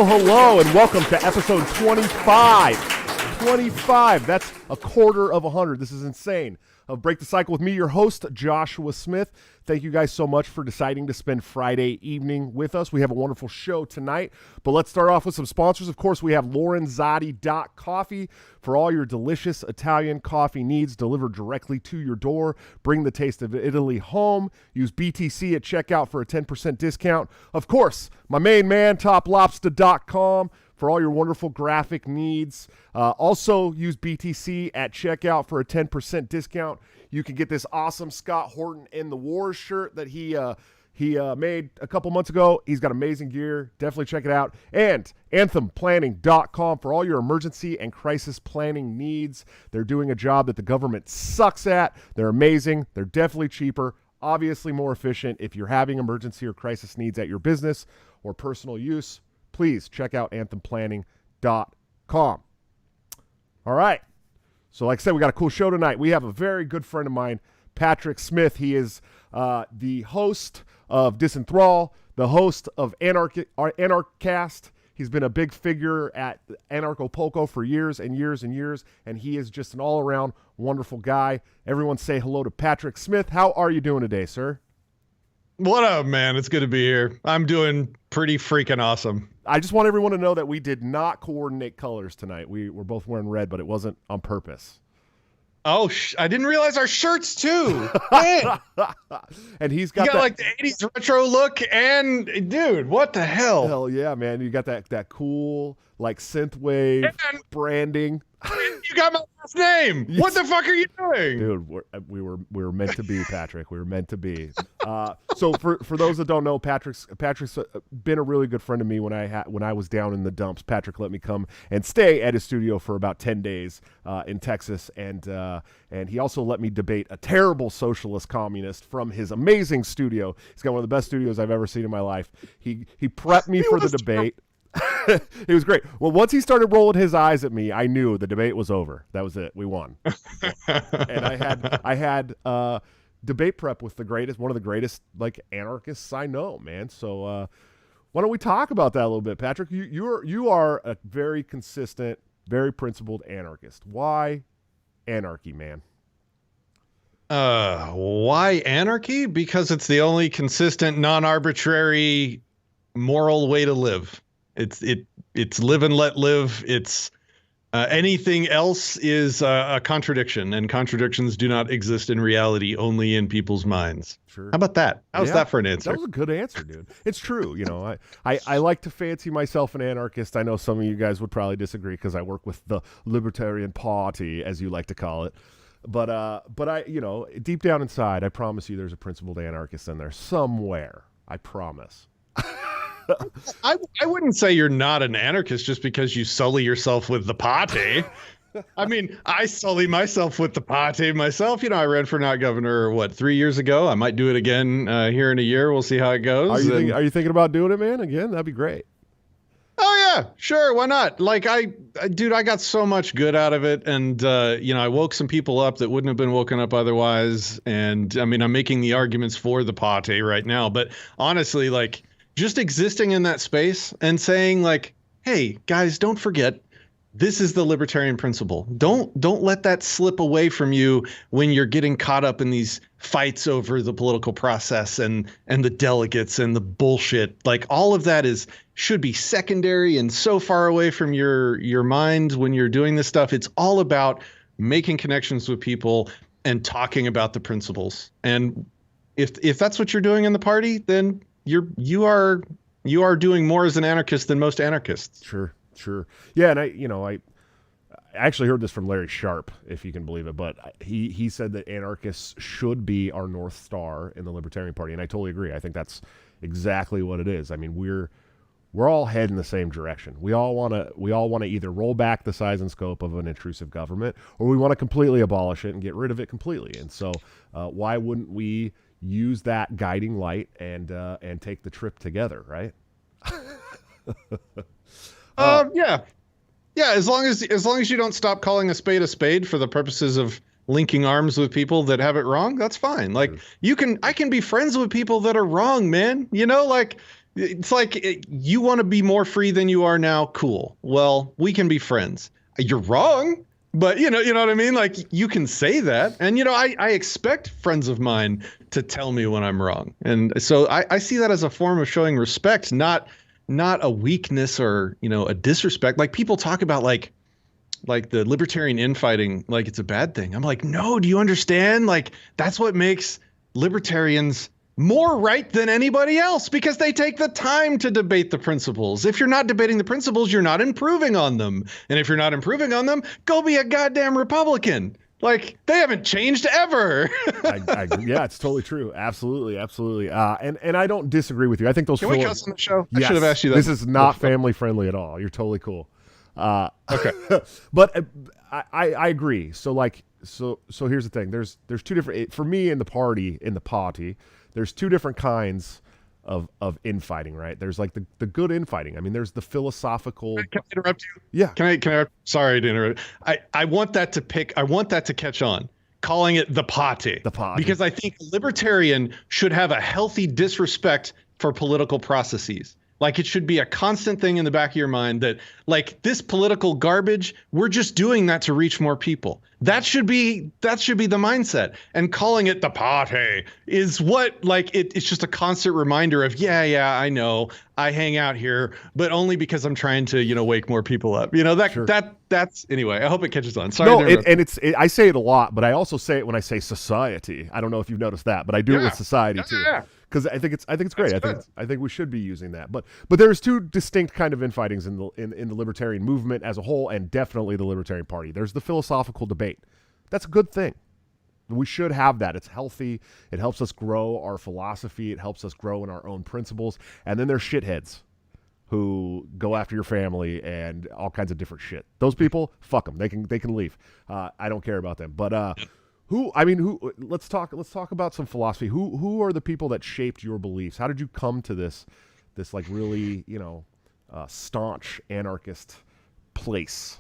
Hello, and welcome to episode 25. 25, that's a quarter of 100. This is insane. Break the Cycle with me, your host, Joshua Smith. Thank you guys so much for deciding to spend Friday evening with us. We have a wonderful show tonight, but let's start off with some sponsors. Of course, we have Lorenzotti.coffee for all your delicious Italian coffee needs delivered directly to your door. Bring the taste of Italy home. Use BTC at checkout for a 10% discount. Of course, my main man, TopLobster.com. for all your wonderful graphic needs. Also use BTC at checkout for a 10% discount. You can get this awesome Scott Horton in the Wars shirt that he made a couple months ago. He's got amazing gear. Definitely check it out. And AnthemPlanning.com for all your emergency and crisis planning needs. They're doing a job that the government sucks at. They're amazing. They're definitely cheaper, obviously more efficient. If you're having emergency or crisis needs at your business or personal use, please check out AnthemPlanning.com. All right. So like I said, we got a cool show tonight. We have a very good friend of mine, Patrick Smith. He is the host of Disenthrall, the host of Anarchist. He's been a big figure at Anarcho-Poco for years and years and years, and he is just an all-around wonderful guy. Everyone say hello to Patrick Smith. How are you doing today, sir? What up, man? It's good to be here. I'm doing pretty freaking awesome. I just want everyone to know that we did not coordinate colors tonight. We were both wearing red, but it wasn't on purpose. Oh, I didn't realize our shirts too. Man. And he's got like the 80s retro look, and dude, what the hell? Hell yeah, man. You got that cool like synthwave branding. You got my last name. Yes. What the fuck are you doing? Dude, we were meant to be, Patrick. We were meant to be. So for those that don't know, Patrick's been a really good friend of me when I was down in the dumps. Patrick let me come and stay at his studio for about 10 days in Texas, and he also let me debate a terrible socialist communist from his amazing studio. He's got one of the best studios I've ever seen in my life. He prepped me for the debate. It was great. Well, once he started rolling his eyes at me, I knew the debate was over. That was it. We won. And I had debate prep with one of the greatest like anarchists I know, man. So why don't we talk about that a little bit, Patrick? You are a very consistent, very principled anarchist. Why anarchy, man? Why anarchy? Because it's the only consistent, non-arbitrary, moral way to live. It's live and let live. It's anything else is a contradiction, and contradictions do not exist in reality, only in people's minds. Sure. How about that? How's that for an answer? That was a good answer, dude. It's true. You know, I like to fancy myself an anarchist. I know some of you guys would probably disagree because I work with the Libertarian Party, as you like to call it. But I, you know, deep down inside, I promise you, there's a principled anarchist in there somewhere. I promise. I wouldn't say you're not an anarchist just because you sully yourself with the party. I mean, I sully myself with the party myself. You know, I ran for not governor, 3 years ago? I might do it again here in a year. We'll see how it goes. Are you thinking about doing it, man? Again? That'd be great. Oh, yeah, sure. Why not? Like, I got so much good out of it. And, you know, I woke some people up that wouldn't have been woken up otherwise. And, I mean, I'm making the arguments for the party right now. But honestly, like, just existing in that space and saying like, hey, guys, don't forget, this is the libertarian principle. Don't let that slip away from you when you're getting caught up in these fights over the political process and the delegates and the bullshit. Like all of that should be secondary and so far away from your mind when you're doing this stuff. It's all about making connections with people and talking about the principles. And if that's what you're doing in the party, then you are doing more as an anarchist than most anarchists. Sure. Yeah. And actually heard this from Larry Sharp, if you can believe it, but he said that anarchists should be our North Star in the Libertarian Party, and I totally agree. I think that's exactly what it is. I mean, we're all heading in the same direction. We all want to either roll back the size and scope of an intrusive government, or we want to completely abolish it and get rid of it completely. And so, why wouldn't we use that guiding light and take the trip together, right? Yeah. Yeah, as long as you don't stop calling a spade for the purposes of linking arms with people that have it wrong, that's fine. Like I can be friends with people that are wrong, man. You know, like it's like you want to be more free than you are now. Cool. Well, we can be friends. You're wrong, but you know what I mean? Like you can say that. And I expect friends of mine to tell me when I'm wrong. And so I see that as a form of showing respect, not a weakness or, a disrespect. Like people talk about like the libertarian infighting, like it's a bad thing. I'm like, no, do you understand? Like that's what makes libertarians more right than anybody else, because they take the time to debate the principles. If you're not debating the principles, you're not improving on them. And if you're not improving on them, go be a goddamn Republican. Like they haven't changed ever. Yeah, it's totally true. Absolutely. And I don't disagree with you. I think those. Can we cuss on the show? Yes. I should have asked you that. This is not family friendly at all. You're totally cool. Okay. But I agree. So here's the thing. There's two different, for me in the party, there's two different kinds of infighting, right? There's like the good infighting. I mean, there's the philosophical. Can I interrupt you? Yeah. Can I? Sorry to interrupt. I want that to catch on. Calling it the party. The party. Because I think a libertarian should have a healthy disrespect for political processes. Like it should be a constant thing in the back of your mind that like this political garbage, we're just doing that to reach more people. That should be the mindset. And calling it the party is what it's just a constant reminder of, yeah, I know I hang out here, but only because I'm trying to, wake more people up. Sure. That's anyway, I hope it catches on. Sorry. I say it a lot, but I also say it when I say society. I don't know if you've noticed that, but I do it with society too. Yeah. Because I think it's great. I think we should be using that. But there's two distinct kind of infightings in the libertarian movement as a whole, and definitely the Libertarian Party. There's the philosophical debate. That's a good thing. We should have that. It's healthy. It helps us grow our philosophy. It helps us grow in our own principles. And then there's shitheads who go after your family and all kinds of different shit. Those people, fuck them. They can leave. I don't care about them. But let's talk about some philosophy. Who are the people that shaped your beliefs? How did you come to this like really, staunch anarchist place?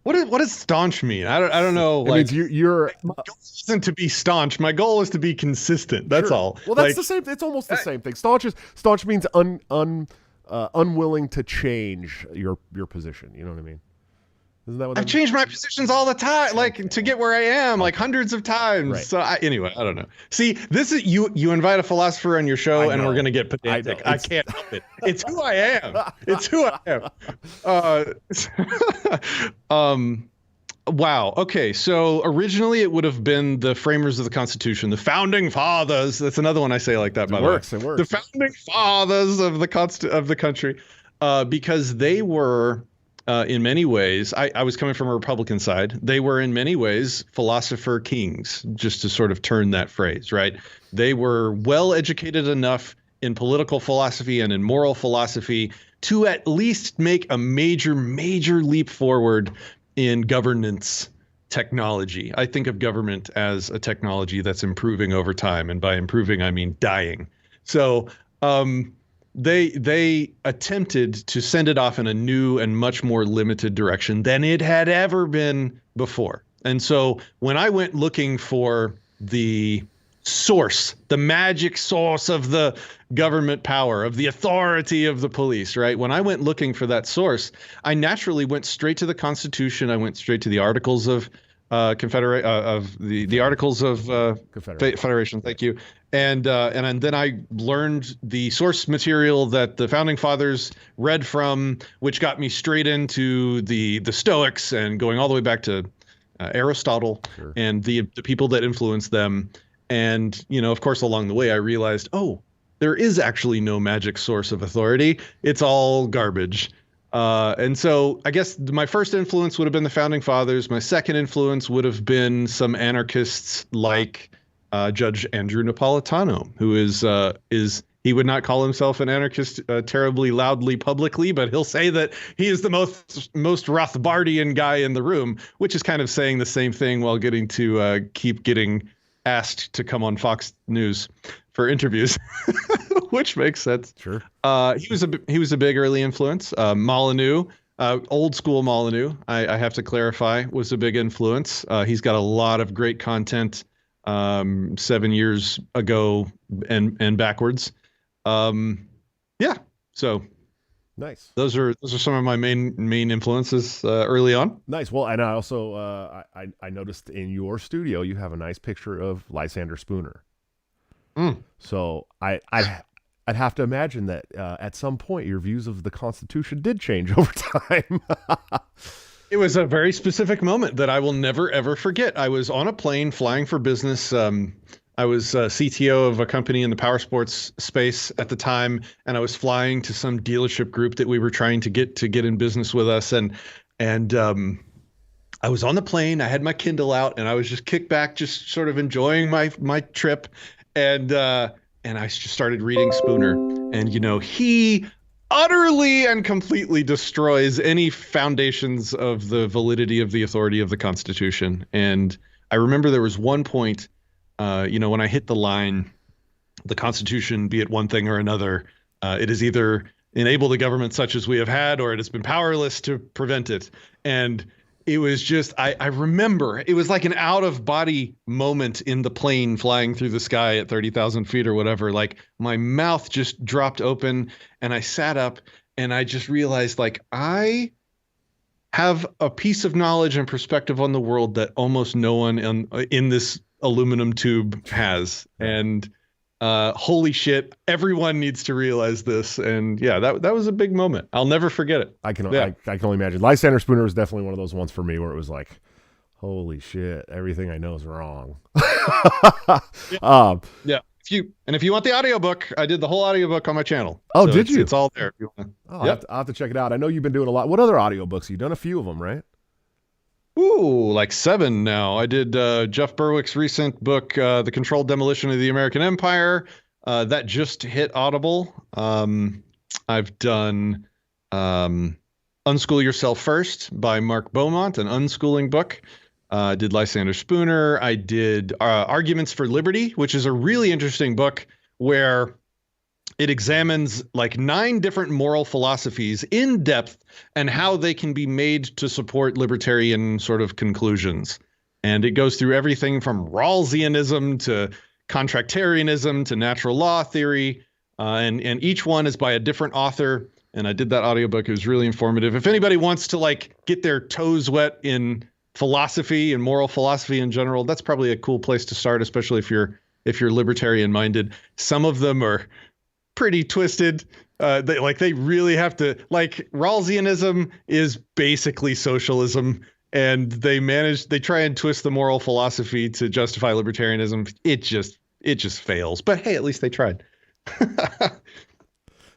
What does staunch mean? I don't know. It means you're my goal isn't to be staunch. My goal is to be consistent. That's all. Well, that's the same. It's almost the same thing. Staunch means unwilling to change your position. You know what I mean? Isn't that what I've changed my positions all the time, like to get where I am, like hundreds of times. Right. So anyway, I don't know. See, this is you invite a philosopher on your show and we're going to get pedantic. I can't help it. It's who I am. It's who I am. Wow. Okay. So originally it would have been the framers of the Constitution, the founding fathers. That's another one I say like that, by the way. It works. The founding fathers of the country, because they were, in many ways, I was coming from a Republican side. They were in many ways philosopher kings, just to sort of turn that phrase, right? They were well educated enough in political philosophy and in moral philosophy to at least make a major leap forward in governance technology. I think of government as a technology that's improving over time. And by improving, I mean dying. So they attempted to send it off in a new and much more limited direction than it had ever been before. And so when I went looking for the source, the magic source of the government power, of the authority of the police, right? When I went looking for that source, I naturally went straight to the Constitution. I went straight to the Articles of the Articles of Confederation. Thank you. And then I learned the source material that the founding fathers read from, which got me straight into the Stoics and going all the way back to Aristotle. Sure. And the people that influenced them. And, of course, along the way, I realized, there is actually no magic source of authority. It's all garbage. And so I guess my first influence would have been the founding fathers. My second influence would have been some anarchists like Judge Andrew Napolitano, who is he would not call himself an anarchist terribly loudly publicly, but he'll say that he is the most Rothbardian guy in the room, which is kind of saying the same thing while getting to keep getting asked to come on Fox News for interviews, which makes sense. Sure. He was a big early influence. Molyneux, old school Molyneux, I have to clarify, was a big influence. He's got a lot of great content 7 years ago and backwards. Yeah. So nice. Those are some of my main influences early on. Nice. Well, and I also I noticed in your studio you have a nice picture of Lysander Spooner. So I'd have to imagine that at some point your views of the Constitution did change over time. It was a very specific moment that I will never, ever forget. I was on a plane flying for business. I was CTO of a company in the power sports space at the time, and I was flying to some dealership group that we were trying to get in business with us. And I was on the plane. I had my Kindle out, and I was just kicked back, just sort of enjoying my trip. And I just started reading Spooner, and he utterly and completely destroys any foundations of the validity of the authority of the Constitution. And I remember there was one point, when I hit the line, the Constitution, be it one thing or another, it has either enabled a government such as we have had, or it has been powerless to prevent it. And it was just, I remember it was like an out of body moment in the plane flying through the sky at 30,000 feet or whatever. Like my mouth just dropped open and I sat up and I just realized, like, I have a piece of knowledge and perspective on the world that almost no one in this aluminum tube has. And holy shit, everyone needs to realize this. And yeah, that was a big moment. I'll never forget it. I can only imagine. Lysander Spooner was definitely one of those ones for me where it was like, holy shit, everything I know is wrong. Yeah. If you want the audiobook, I did the whole audiobook on my channel. Oh, so did you? It's all there. If you want. I'll have to check it out. I know you've been doing a lot. What other audiobooks? You've done a few of them, right? Ooh, like 7 now. I did Jeff Berwick's recent book, The Controlled Demolition of the American Empire. That just hit Audible. I've done Unschool Yourself First by Mark Beaumont, an unschooling book. I did Lysander Spooner. I did Arguments for Liberty, which is a really interesting book where it examines like 9 different moral philosophies in depth and how they can be made to support libertarian sort of conclusions. And it goes through everything from Rawlsianism to contractarianism to natural law theory. And each one is by a different author. And I did that audiobook. It was really informative. If anybody wants to like get their toes wet in philosophy and moral philosophy in general, that's probably a cool place to start, especially if you're libertarian minded. Some of them are pretty twisted. They really have to, like, Rawlsianism is basically socialism, and they try and twist the moral philosophy to justify libertarianism. It just fails. But hey, at least they tried.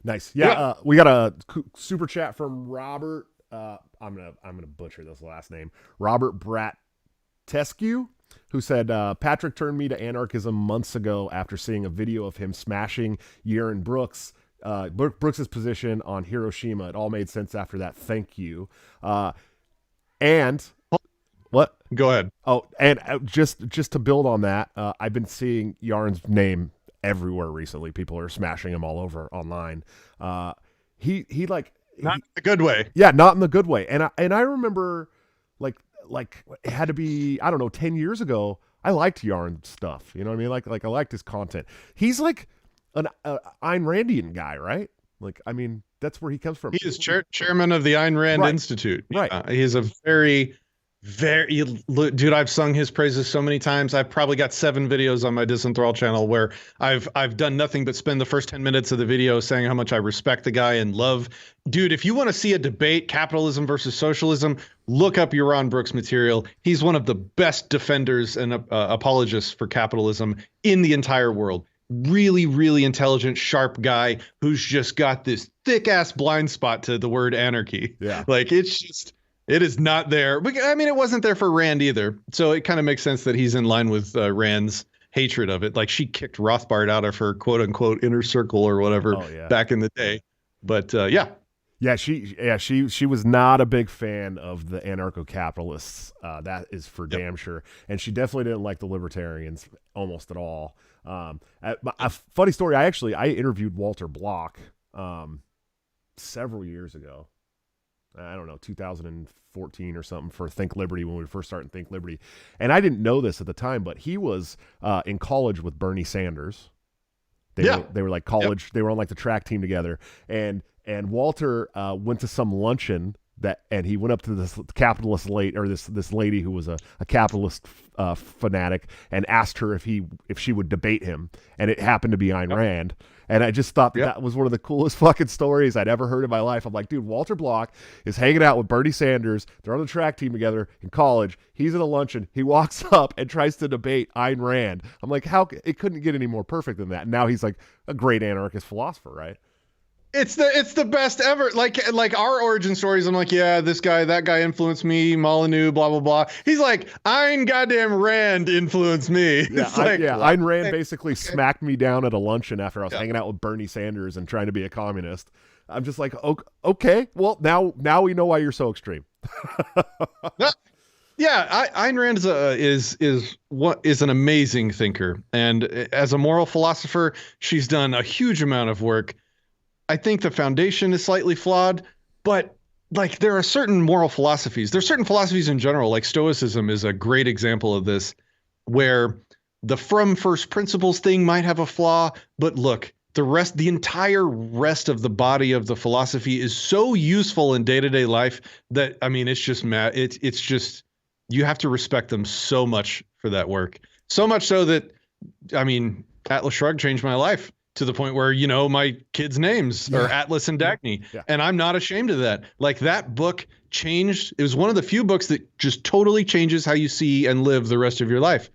Nice. Yeah. We got a super chat from Robert. I'm gonna butcher this last name. Robert Brattescu, who said, Patrick turned me to anarchism months ago after seeing a video of him smashing Yaron Brooks's position on Hiroshima. It all made sense after that. Thank you. And what? Go ahead. Oh, and just to build on that, I've been seeing Yaron's name everywhere recently. People are smashing him all over online. He not in the good way. Yeah, not in the good way. And I remember like it had to be, I don't know, 10 years ago, I liked Yarn stuff. You know what I mean? Like I liked his content. He's like an Ayn Randian guy, right? Like, I mean, that's where he comes from. He is chairman of the Ayn Rand Institute. Right. He's a very dude, I've sung his praises so many times. I've probably got 7 videos on my Disenthrall channel where I've done nothing but spend the first 10 minutes of the video saying how much I respect the guy and love. Dude, if you want to see a debate, capitalism versus socialism, look up Yaron Brooks material. He's one of the best defenders and apologists for capitalism in the entire world. really, really intelligent, sharp guy who's just got this thick ass blind spot to the word anarchy. Yeah. Like it is not there. But I mean, it wasn't there for Rand either. So it kind of makes sense that he's in line with Rand's hatred of it. Like she kicked Rothbard out of her quote unquote inner circle or whatever back in the day. But Yeah, she was not a big fan of the anarcho-capitalists. That is for damn sure. And she definitely didn't like the libertarians almost at all. A funny story, I interviewed Walter Block several years ago. I don't know, 2014 or something for Think Liberty when we first started Think Liberty. And I didn't know this at the time, but he was in college with Bernie Sanders. They were like college. They were on like the track team together. And Walter went to some luncheon and he went up to this capitalist this lady who was a capitalist fanatic and asked her if she would debate him, and it happened to be Ayn Rand. And I just thought that was one of the coolest fucking stories I'd ever heard in my life. I'm like, dude, Walter Block is hanging out with Bernie Sanders. They're on the track team together in college. He's at a luncheon. He walks up and tries to debate Ayn Rand. I'm like, it couldn't get any more perfect than that. And now he's like a great anarchist philosopher, right? It's the best ever. Like our origin stories. I'm like, yeah, that guy influenced me. Molyneux, blah blah blah. He's like, Ayn goddamn Rand influenced me. Yeah, Ayn Rand basically smacked me down at a luncheon after I was hanging out with Bernie Sanders and trying to be a communist. I'm just like, okay, well now we know why you're so extreme. Yeah, Ayn Rand is an amazing thinker, and as a moral philosopher, she's done a huge amount of work. I think the foundation is slightly flawed, but like there are certain moral philosophies. There's certain philosophies in general, like Stoicism is a great example of this, where the from first principles thing might have a flaw, but look, the entire rest of the body of the philosophy is so useful in day-to-day life that, I mean, it's just mad. It's just, you have to respect them so much for that work. So much so that, I mean, Atlas Shrugged changed my life. To the point where, my kids' names are Atlas and Dagny. Yeah. And I'm not ashamed of that. Like that book changed. It was one of the few books that just totally changes how you see and live the rest of your life.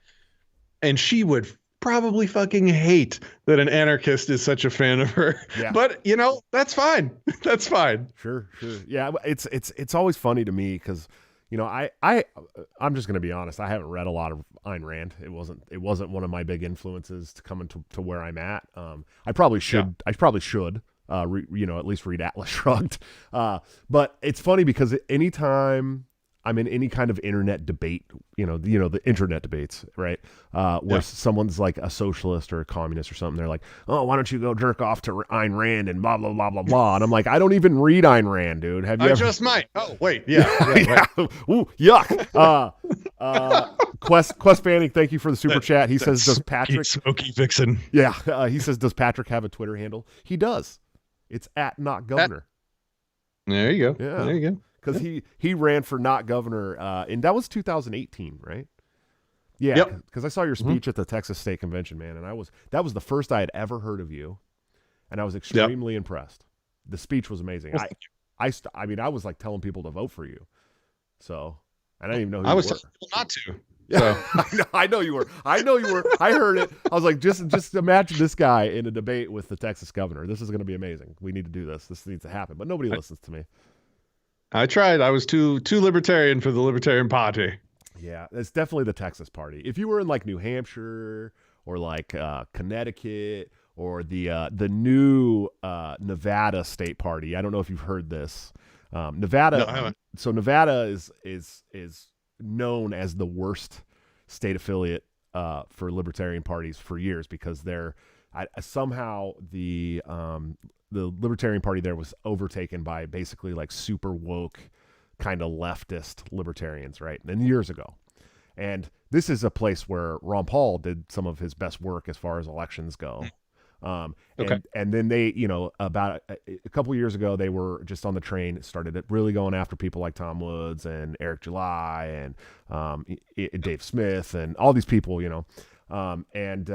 And she would probably fucking hate that an anarchist is such a fan of her. Yeah. But, that's fine. That's fine. Sure. Yeah, it's always funny to me because, I'm just going to be honest. I haven't read a lot of Ayn Rand. It wasn't one of my big influences to come to where I'm at. I probably should. Yeah. I probably should. At least read Atlas Shrugged. But it's funny because anytime I'm in any kind of internet debate, the internet debates, right? Where someone's like a socialist or a communist or something, they're like, oh, why don't you go jerk off to Ayn Rand and blah, blah, blah, blah, blah. And I'm like, I don't even read Ayn Rand, dude. Have you ever? Just might. Oh, wait. Yeah. Yeah. Ooh, yuck. Quest Fanning, thank you for the super chat. He says, does Patrick... Smoky Vixen. Yeah. He says, does Patrick have a Twitter handle? He does. It's @NotGovernor. There you go. Yeah. There you go. Because he ran for not governor, and that was 2018, right? Yeah, because I saw your speech at the Texas State Convention, man, and that was the first I had ever heard of you, and I was extremely impressed. The speech was amazing. I mean, I was like telling people to vote for you, so I didn't even know who I was you were. telling people not to. Yeah, so. I know you were. I heard it. I was like, just imagine this guy in a debate with the Texas governor. This is going to be amazing. We need to do this. This needs to happen. But nobody listens to me. I tried. I was too libertarian for the Libertarian Party. Yeah, it's definitely the Texas Party. If you were in like New Hampshire or like Connecticut or the new Nevada State Party, I don't know if you've heard this. Nevada. No, I haven't. So Nevada is known as the worst state affiliate for libertarian parties for years because somehow the Libertarian Party there was overtaken by basically like super woke kind of leftist libertarians, right? And years ago. And this is a place where Ron Paul did some of his best work as far as elections go. And then they, about a couple of years ago, they were just on the train, started really going after people like Tom Woods and Eric July and Dave Smith and all these people, and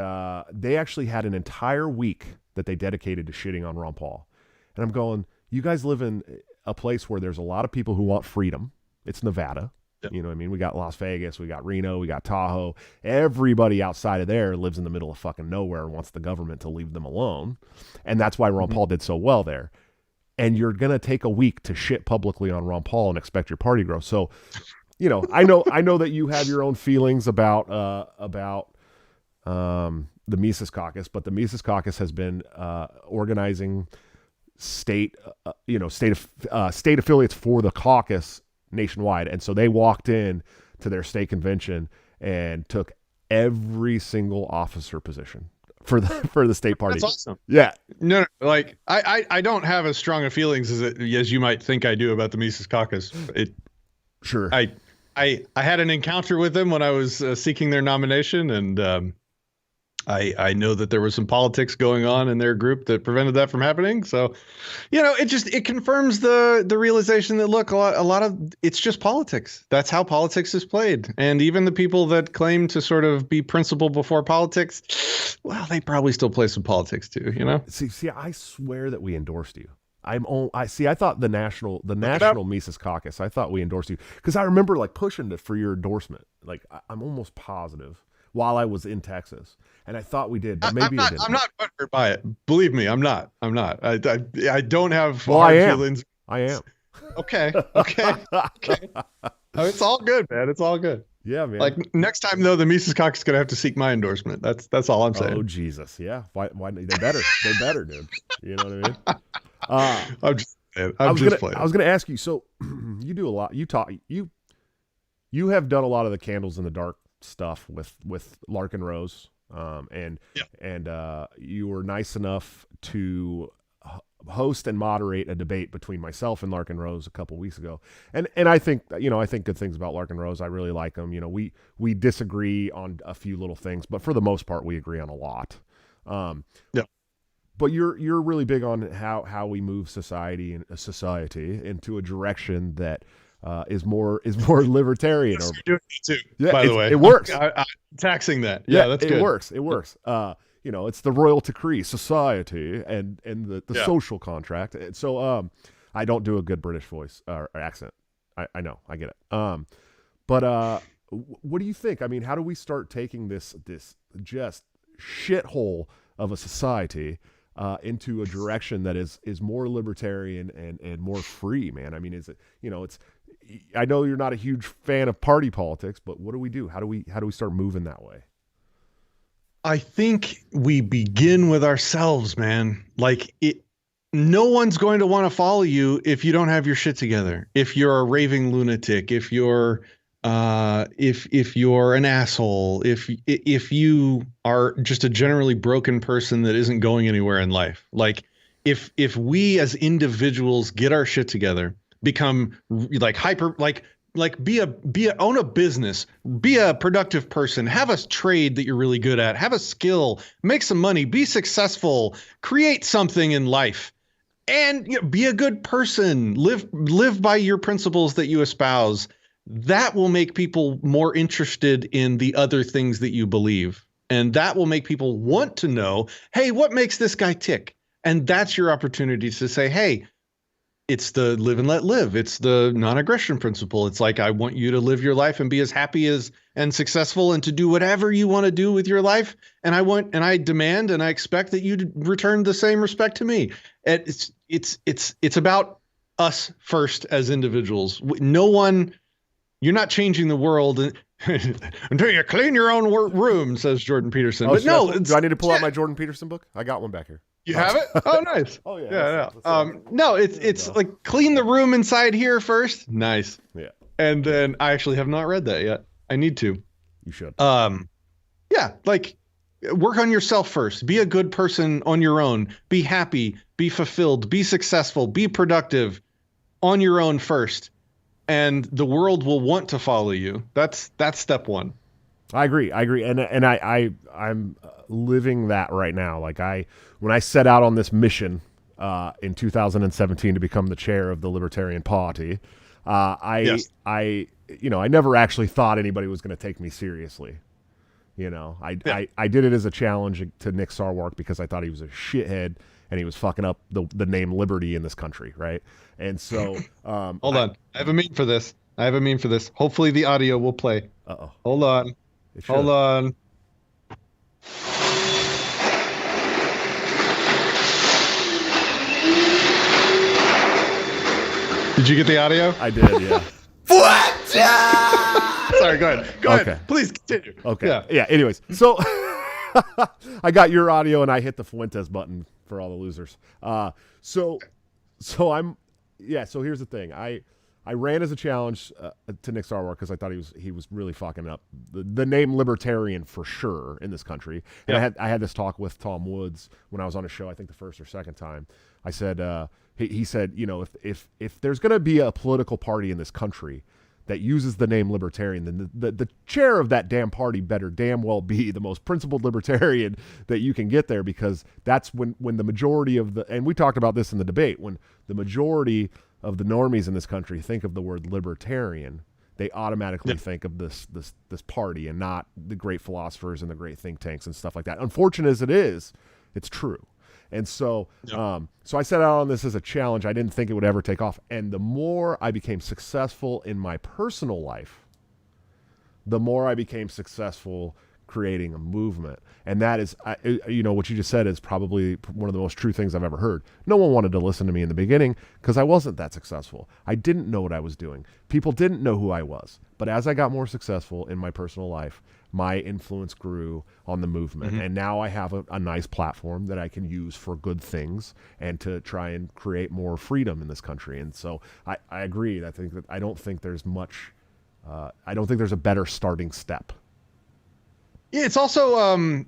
they actually had an entire week that they dedicated to shitting on Ron Paul. And I'm going, you guys live in a place where there's a lot of people who want freedom. It's Nevada. Yep. You know what I mean? We got Las Vegas, we got Reno, we got Tahoe. Everybody outside of there lives in the middle of fucking nowhere and wants the government to leave them alone. And that's why Ron Paul did so well there. And you're going to take a week to shit publicly on Ron Paul and expect your party to grow. So, you know, I know that you have your own feelings about the Mises Caucus, but the Mises Caucus has been organizing state affiliates for the caucus nationwide. And so they walked in to their state convention and took every single officer position for the state party. That's awesome. Yeah. No, like I don't have as strong of feelings as you might think I do about the Mises Caucus. Sure. I had an encounter with them when I was seeking their nomination, and I know that there was some politics going on in their group that prevented that from happening. So, you know, it confirms the realization that, look, a lot of it's just politics. That's how politics is played. And even the people that claim to sort of be principle before politics, well, they probably still play some politics too, you know? See, I swear that we endorsed you. I thought the national Mises Caucus, I thought we endorsed you because I remember like pushing for your endorsement. Like I'm almost positive while I was in Texas, and I thought we did, but maybe I'm not butthurt by it. Believe me, I'm not. I don't have hard feelings. I am. Okay. It's all good, man. It's all good. Yeah, man. Like next time though, the Mises Caucus is gonna have to seek my endorsement. That's all I'm saying. Oh Jesus, yeah. Why they better, dude. You know what I mean? I'm just playing. I was gonna ask you. So you do a lot. You have done a lot of the candles in the dark stuff with Larkin Rose, and you were nice enough to host and moderate a debate between myself and Larkin Rose a couple weeks ago, and I think good things about Larkin Rose. I really like him. You know, we disagree on a few little things, but for the most part, we agree on a lot. But you're really big on how we move society into a direction that is more libertarian. Yes, you're doing it too. Yeah, by the way, it works. I'm taxing that. Yeah, that's good. It works. You know, it's the royal decree, society, and the social contract. And so I don't do a good British voice or accent. I know, I get it. But what do you think? I mean, how do we start taking this just shithole of a society into a direction that is more libertarian and more free, man? I mean, is it, you know, I know you're not a huge fan of party politics, but what do we do? How do we start moving that way? I think we begin with ourselves, man. Like no one's going to want to follow you if you don't have your shit together. If you're a raving lunatic, if you're an asshole, if you are just a generally broken person that isn't going anywhere in life. Like if we as individuals get our shit together, become like hyper, like own a business, be a productive person, have a trade that you're really good at, have a skill, make some money, be successful, create something in life, and be a good person, live by your principles that you espouse. That will make people more interested in the other things that you believe. And that will make people want to know, hey, what makes this guy tick? And that's your opportunity to say, hey, it's the live and let live. It's the non-aggression principle. It's like, I want you to live your life and be as happy and successful and to do whatever you want to do with your life. And I demand and I expect that you return the same respect to me. It's about us first as individuals. You're not changing the world until you clean your own room, says Jordan Peterson. Oh, but no, do I need to pull out my Jordan Peterson book? I got one back here. You have it? Oh, nice. Oh yeah. Yeah. No, it's like clean the room inside here first. Nice. Yeah. And then I actually have not read that yet. I need to. You should. Yeah, like work on yourself first. Be a good person on your own. Be happy, be fulfilled, be successful, be productive on your own first. And the world will want to follow you. That's step one. I agree. And I'm living that right now. Like when I set out on this mission in 2017 to become the chair of the Libertarian Party, I never actually thought anybody was going to take me seriously. You know, I did it as a challenge to Nick Sarwark because I thought he was a shithead and he was fucking up the name liberty in this country, right? And so hold on, I have a meme for this. I have a meme for this. Hopefully the audio will play. Uh-oh. Hold on. Hold on. Did you get the audio? I did, yeah. What? Sorry, go ahead. Go Okay. ahead. Please continue. Okay. Yeah. Anyways, so I got your audio and I hit the Fuentes button for all the losers. So here's the thing. I ran as a challenge to Nick Sarwark because I thought he was really fucking up the name Libertarian for sure in this country. And I had this talk with Tom Woods when I was on a show, I think the first or second time. I said he said, you know, if there's going to be a political party in this country that uses the name Libertarian, then the chair of that damn party better damn well be the most principled libertarian that you can get there, because that's when the majority of and we talked about this in the debate, when the majority of the normies in this country think of the word libertarian, they automatically think of this party and not the great philosophers and the great think tanks and stuff like that. Unfortunate as it is, it's true. And so, so I set out on this as a challenge. I didn't think it would ever take off. And the more I became successful in my personal life, the more I became successful creating a movement. And that is, you know, what you just said is probably one of the most true things I've ever heard. No one wanted to listen to me in the beginning because I wasn't that successful. I didn't know what I was doing. People didn't know who I was. But as I got more successful in my personal life, my influence grew on the movement. And now I have a nice platform that I can use for good things and to try and create more freedom in this country. And so I agree. I don't think there's much, I don't think there's a better starting step. Yeah, it's also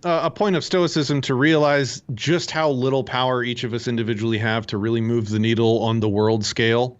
a point of stoicism to realize just how little power each of us individually have to really move the needle on the world scale.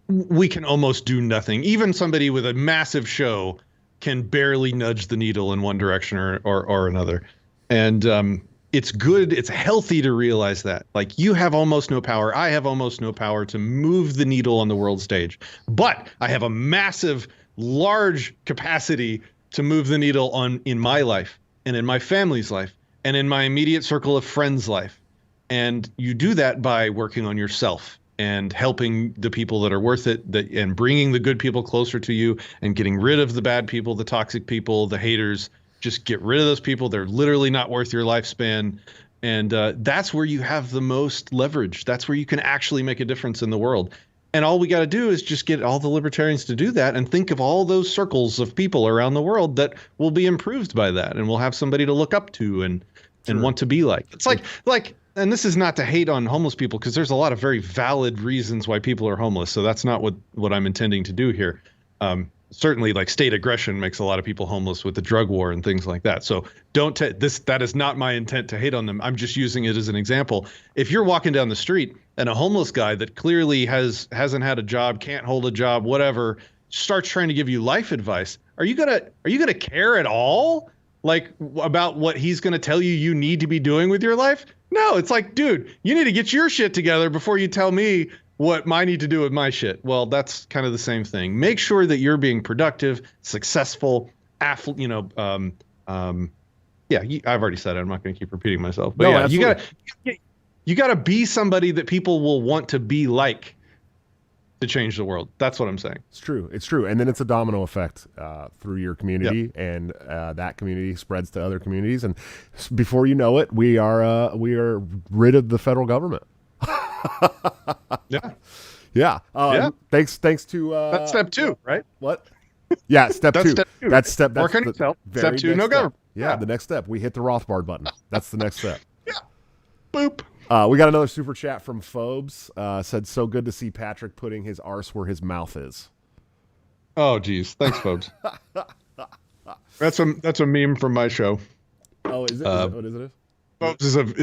We can almost do nothing. Even somebody with a massive show can barely nudge the needle in one direction or another. And it's good, it's healthy to realize that. Like, you have almost no power. I have almost no power to move the needle on the world stage. But I have a massive, large capacity to move the needle in my life and in my family's life and in my immediate circle of friends' life. And you do that by working on yourself and helping the people that are worth it, and bringing the good people closer to you and getting rid of the bad people, the toxic people, the haters. Just get rid of those people. They're literally not worth your lifespan. And that's where you have the most leverage. That's where you can actually make a difference in the world. And all we got to do is just get all the libertarians to do that and think of all those circles of people around the world that will be improved by that. And we'll have somebody to look up to and want to be like. It's like, and this is not to hate on homeless people, because there's a lot of very valid reasons why people are homeless. So that's not what I'm intending to do here. Certainly, like, state aggression makes a lot of people homeless with the drug war and things like that. So that is not my intent to hate on them. I'm just using it as an example. If you're walking down the street and a homeless guy that clearly hasn't had a job, can't hold a job, whatever, starts trying to give you life advice, are you gonna care at all? Like, about what he's gonna tell you need to be doing with your life? No, it's like, dude, you need to get your shit together before you tell me what I need to do with my shit. Well, that's kind of the same thing. Make sure that you're being productive, successful, I've already said it. I'm not going to keep repeating myself. But no, you got to be somebody that people will want to be like to change the world. That's what I'm saying. It's true. It's true. And then it's a domino effect through your community, and that community spreads to other communities. And before you know it, we are rid of the federal government. Yeah. Thanks to that's step 2, right? What? Yeah, step 2. Step 2. That's step. Work on yourself. Step 2, no government. Yeah, the next step. We hit the Rothbard button. That's the next step. Yeah. Boop. We got another super chat from Phobes. Said, so good to see Patrick putting his arse where his mouth is. Oh, geez. Thanks, Phobes. That's a meme from my show. Oh, is it? What is it?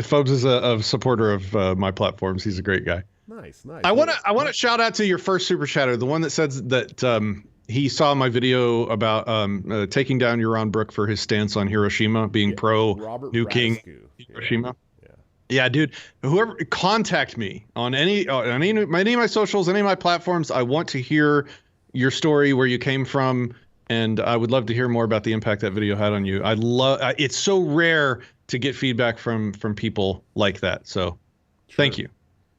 Phobes is a supporter of my platforms. He's a great guy. Nice. I want to shout out to your first super chatter, the one that says that he saw my video about taking down Yaron Brook for his stance on Hiroshima, being pro nuking Hiroshima. Yeah, dude. Whoever, contact me on any of my socials, any of my platforms. I want to hear your story, where you came from, and I would love to hear more about the impact that video had on you. It's so rare to get feedback from people like that. So, Thank you.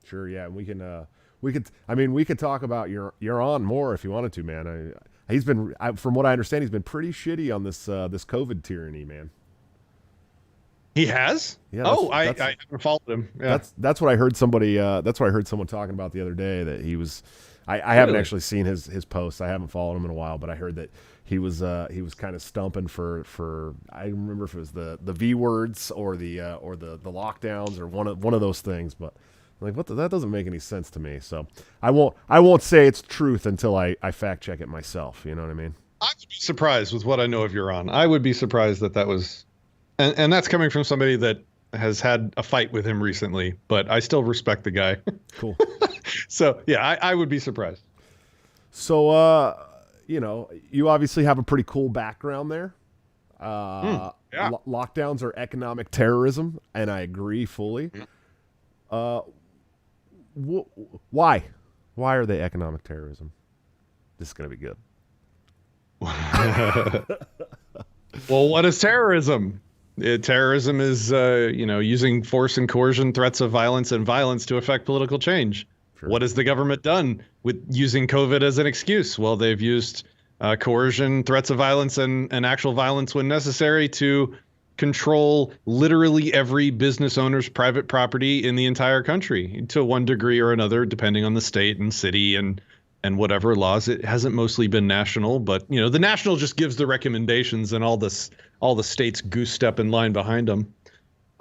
Sure. Yeah, we can we could talk about you're on more if you wanted to, man. From what I understand, he's been pretty shitty on this COVID tyranny, man. He has? Yeah. I haven't followed him. Yeah. That's what I heard somebody. That's what I heard someone talking about the other day. That he was. I haven't actually seen his posts. I haven't followed him in a while, but I heard that he was kind of stumping for I don't remember if it was the V words or the lockdowns or one of those things, but like that doesn't make any sense to me. So I won't say it's truth until I fact check it myself. You know what I mean? I would be surprised with what I know of Iran. I would be surprised that was, and that's coming from somebody that has had a fight with him recently, but I still respect the guy. Cool. So yeah, I would be surprised. So you obviously have a pretty cool background there. Yeah. Lockdowns are economic terrorism, and I agree fully. Why are they economic terrorism? This is going to be good. Well, what is terrorism? Terrorism is, using force and coercion, threats of violence, and violence to affect political change. Sure. What has the government done with using COVID as an excuse? Well, they've used coercion, threats of violence, and actual violence when necessary to control literally every business owner's private property in the entire country to one degree or another, depending on the state and city and whatever laws. It hasn't mostly been national, but the national just gives the recommendations, and all the states goose step in line behind them.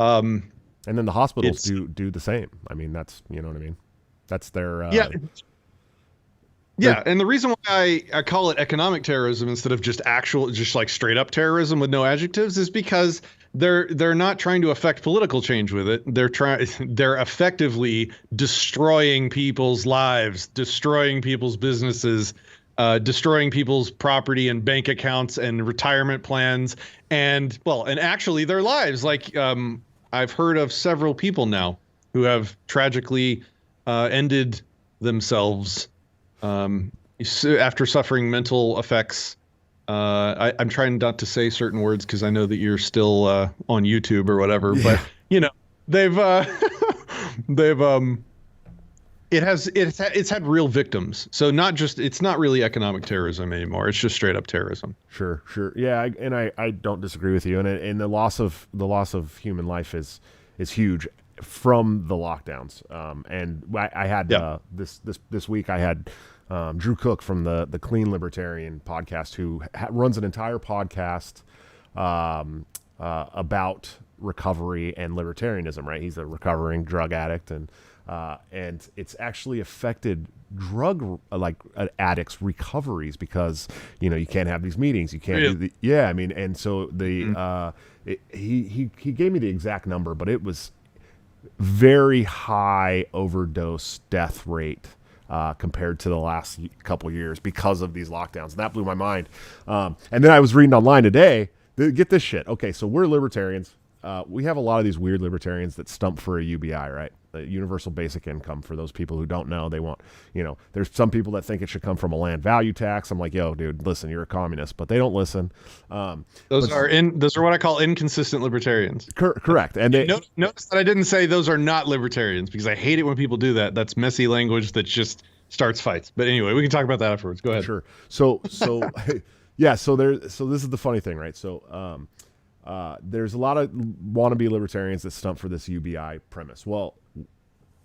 And then the hospitals do the same. I mean, that's what I mean. That's their Yeah, and the reason why I call it economic terrorism instead of just like straight up terrorism with no adjectives is because they're not trying to affect political change with it. They're effectively destroying people's lives, destroying people's businesses, destroying people's property and bank accounts and retirement plans and actually their lives. Like I've heard of several people now who have tragically ended themselves after suffering mental effects. I'm trying not to say certain words because I know that you're still on YouTube or whatever, but it's had real victims. So it's not really economic terrorism anymore. It's just straight up terrorism. Sure. Yeah. I don't disagree with you. And the loss of human life is huge from the lockdowns. And I had this week I had Drew Cook from the Clean Libertarian podcast, who runs an entire podcast about recovery and libertarianism. Right, he's a recovering drug addict, and it's actually affected drug addicts' recoveries because you can't have these meetings, you can't and so he gave me the exact number, but it was very high overdose death rate compared to the last couple years because of these lockdowns. And that blew my mind. And then I was reading online today, get this shit. Okay, so we're libertarians. We have a lot of these weird libertarians that stump for a UBI, right? The universal basic income. For those people who don't know, they want, there's some people that think it should come from a land value tax. I'm like, yo, dude, listen, you're a communist, but they don't listen. Those are what I call inconsistent libertarians. Correct. And they notice that I didn't say those are not libertarians, because I hate it when people do that. That's messy language that just starts fights. But anyway, we can talk about that afterwards. Go ahead. Sure. So yeah. So this is the funny thing, right? So there's a lot of wannabe libertarians that stump for this UBI premise. Well,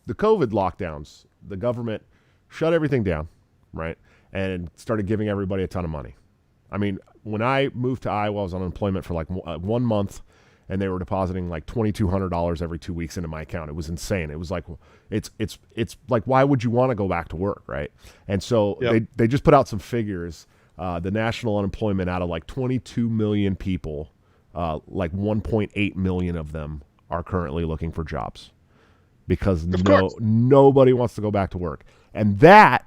the COVID lockdowns, the government shut everything down, right, and started giving everybody a ton of money. I mean, when I moved to Iowa, I was on unemployment for like 1 month, and they were depositing like $2,200 every 2 weeks into my account. It was insane. It was like, it's like, why would you want to go back to work, right? And so they just put out some figures. The national unemployment out of like 22 million people, like 1.8 million of them are currently looking for jobs because nobody wants to go back to work. And that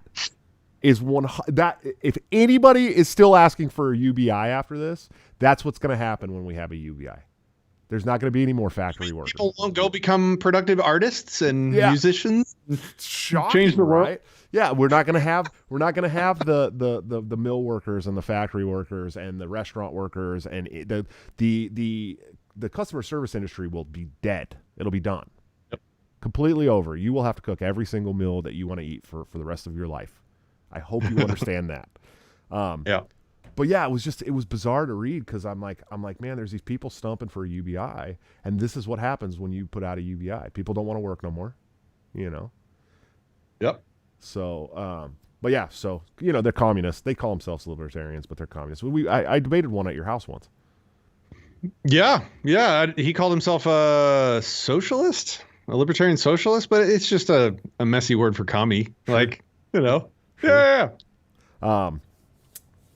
is that if anybody is still asking for a UBI after this, that's what's going to happen when we have a UBI. There's not going to be any more factory workers. People won't go become productive artists and musicians. Shocking, change the world. Right? Yeah, we're not going to have the mill workers and the factory workers and the restaurant workers, and the customer service industry will be dead. It'll be done. completely over. You will have to cook every single meal that you want to eat for the rest of your life. I hope you understand that. Yeah. But yeah, it was bizarre to read because I'm like, man, there's these people stumping for a UBI, and this is what happens when you put out a UBI. People don't want to work no more, you know? Yep. So, but yeah, so, you know, they're communists. They call themselves libertarians, but they're communists. I debated one at your house once. Yeah. Yeah. He called himself a socialist, a libertarian socialist, but it's just a messy word for commie. Like, you know, yeah.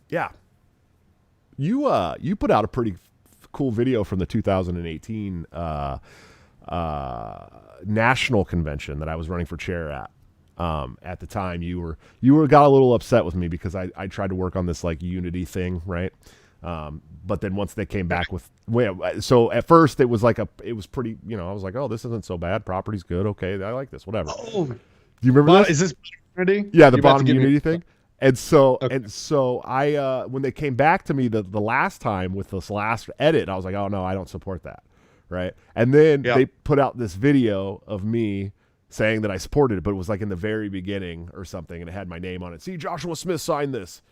Yeah. You put out a pretty cool video from the 2018 national convention that I was running for chair at. At the time, you got a little upset with me because I tried to work on this like unity thing, right? But then once they came back with, so at first it was pretty, you know, I was like, oh, this isn't so bad. Property's good. Okay, I like this. Whatever. Oh, do you remember this? Is this unity? Yeah, the bottom unity thing. And so, Okay. I, when they came back to me the last time with this last edit, I was like, oh no, I don't support that. Right. And then they put out this video of me saying that I supported it, but it was like in the very beginning or something. And it had my name on it. See, Joshua Smith signed this.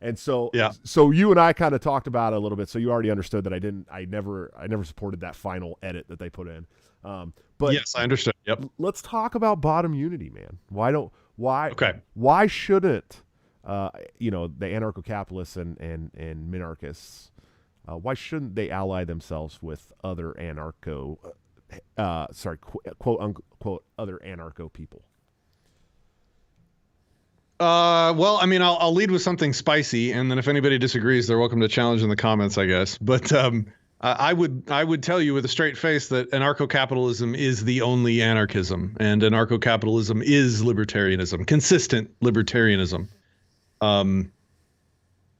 And so, so you and I kind of talked about it a little bit. So you already understood that I never supported that final edit that they put in. But yes, I understood. Yep. Let's talk about bottom unity, man. Why shouldn't, you know, the anarcho-capitalists and minarchists, why shouldn't they ally themselves with other quote unquote, other anarcho people? Well, I mean, I'll lead with something spicy, and then if anybody disagrees, they're welcome to challenge in the comments, I guess. But I would tell you with a straight face that anarcho-capitalism is the only anarchism, and anarcho-capitalism is libertarianism, consistent libertarianism.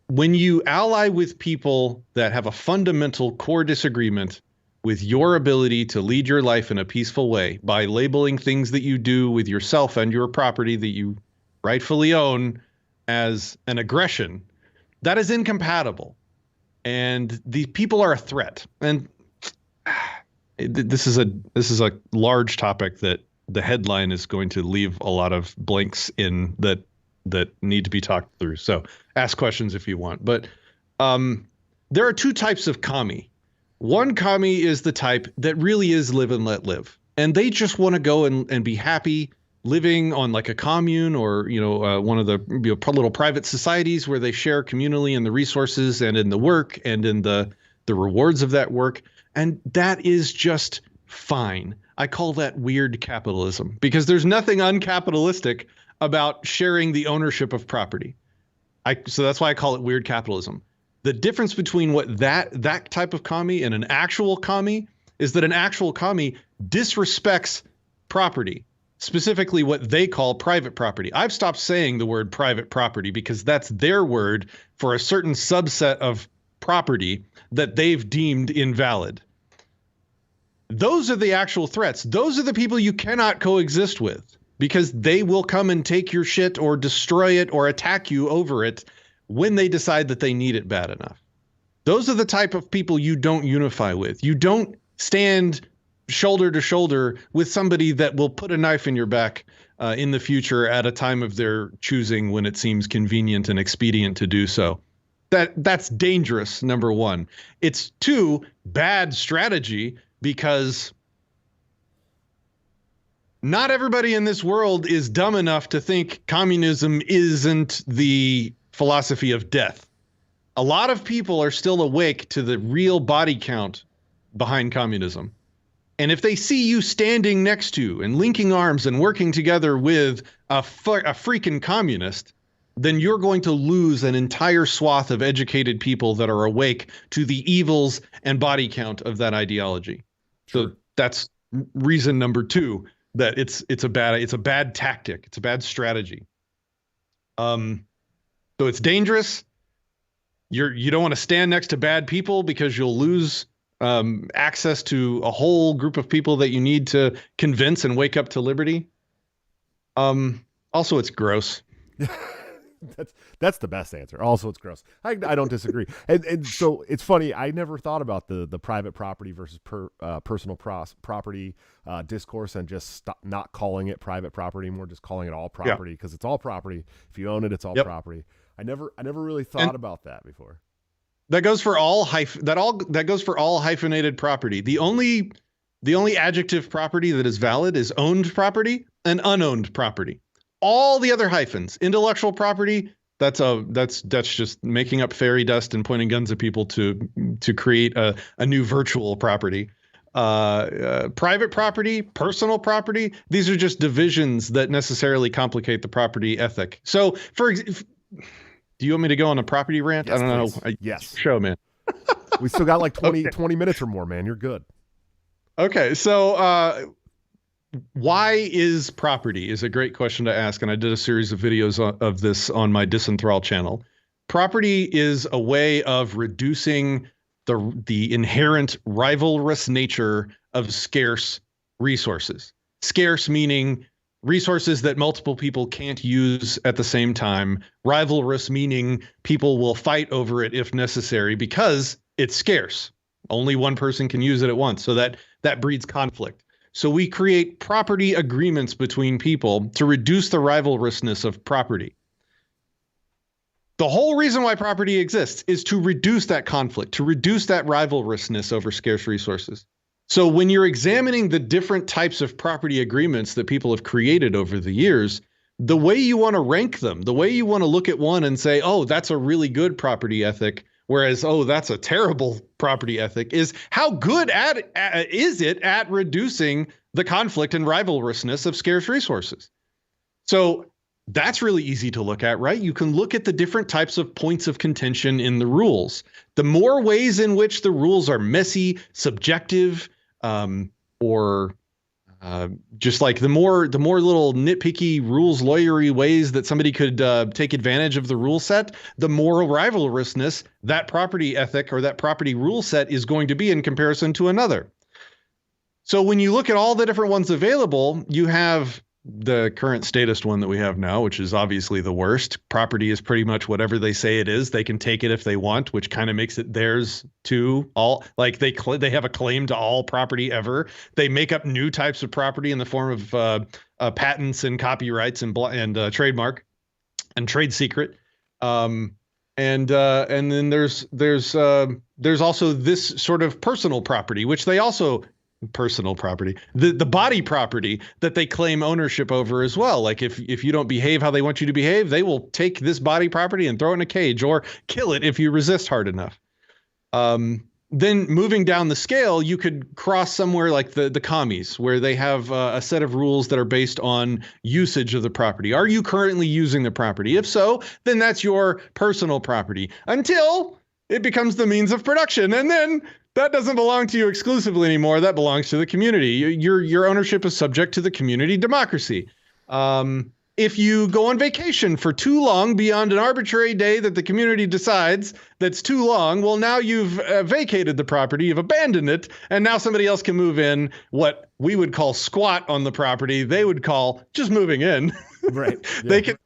When you ally with people that have a fundamental core disagreement with your ability to lead your life in a peaceful way by labeling things that you do with yourself and your property that you rightfully own as an aggression, that is incompatible. And these people are a threat. And this is a large topic that the headline is going to leave a lot of blanks in that need to be talked through. So ask questions if you want. But there are two types of commie. One commie is the type that really is live and let live. And they just want to go and be happy living on like a commune or, you know, one of the little private societies where they share communally in the resources and in the work and in the rewards of that work. And that is just fine. I call that weird capitalism because there's nothing uncapitalistic about sharing the ownership of property. So that's why I call it weird capitalism. The difference between what that type of commie and an actual commie is that an actual commie disrespects property, specifically what they call private property. I've stopped saying the word private property because that's their word for a certain subset of property that they've deemed invalid. Those are the actual threats. Those are the people you cannot coexist with because they will come and take your shit or destroy it or attack you over it when they decide that they need it bad enough. Those are the type of people you don't unify with. You don't stand shoulder to shoulder with somebody that will put a knife in your back in the future at a time of their choosing when it seems convenient and expedient to do so. That's dangerous, number one. It's two, bad strategy because not everybody in this world is dumb enough to think communism isn't the philosophy of death. A lot of people are still awake to the real body count behind communism. And if they see you standing next to and linking arms and working together with a freaking communist, then you're going to lose an entire swath of educated people that are awake to the evils and body count of that ideology. Sure. So that's reason number two, that it's a bad tactic. It's a bad strategy. So it's dangerous. You don't want to stand next to bad people because you'll lose access to a whole group of people that you need to convince and wake up to liberty. Also, it's gross. That's the best answer. Also, it's gross. I don't disagree. And so it's funny. I never thought about the private property versus personal property discourse, and just not calling it private property anymore, just calling it all property, because it's all property. If you own it, it's all property. I never really thought about that before. That goes for all that goes for all hyphenated property. The only adjective property that is valid is owned property and unowned property. All the other hyphens, intellectual property, that's just making up fairy dust and pointing guns at people to create a new virtual property. Private property, personal property, these are just divisions that necessarily complicate the property ethic. So, do you want me to go on a property rant? Yes, I don't please. know. Yes. Show, man. We still got like 20 minutes or more, man. You're good. Okay, so why is property is a great question to ask, and I did a series of videos of this on my Disenthrall channel. Property is a way of reducing the inherent rivalrous nature of scarce resources. Scarce meaning resources that multiple people can't use at the same time. Rivalrous meaning people will fight over it if necessary because it's scarce. Only one person can use it at once, so that breeds conflict. So we create property agreements between people to reduce the rivalrousness of property. The whole reason why property exists is to reduce that conflict, to reduce that rivalrousness over scarce resources. So when you're examining the different types of property agreements that people have created over the years, the way you want to rank them, the way you want to look at one and say, oh, that's a really good property ethic, whereas, oh, that's a terrible property ethic, is how good is it at reducing the conflict and rivalrousness of scarce resources? So that's really easy to look at, right? You can look at the different types of points of contention in the rules. The more ways in which the rules are messy, subjective, or just like the more little nitpicky rules lawyery ways that somebody could take advantage of the rule set, the more rivalrousness that property ethic or that property rule set is going to be in comparison to another. So when you look at all the different ones available, you have the current statist one that we have now, which is obviously the worst. Property is pretty much whatever they say it is. They can take it if they want, which kind of makes it theirs too. All like they have a claim to all property ever. They make up new types of property in the form of patents and copyrights and trademark and trade secret. And then there's also this sort of personal property, which they also personal property, the body property that they claim ownership over as well. Like if you don't behave how they want you to behave, they will take this body property and throw it in a cage or kill it if you resist hard enough. Then moving down the scale, you could cross somewhere like the commies, where they have a set of rules that are based on usage of the property. Are you currently using the property? If so, then that's your personal property until it becomes the means of production. And then that doesn't belong to you exclusively anymore. That belongs to the community. Your ownership is subject to the community democracy. If you go on vacation for too long beyond an arbitrary day that the community decides that's too long, well, now you've vacated the property, you've abandoned it, and now somebody else can move in. What we would call squat on the property, they would call just moving in. Right. Yeah. They can,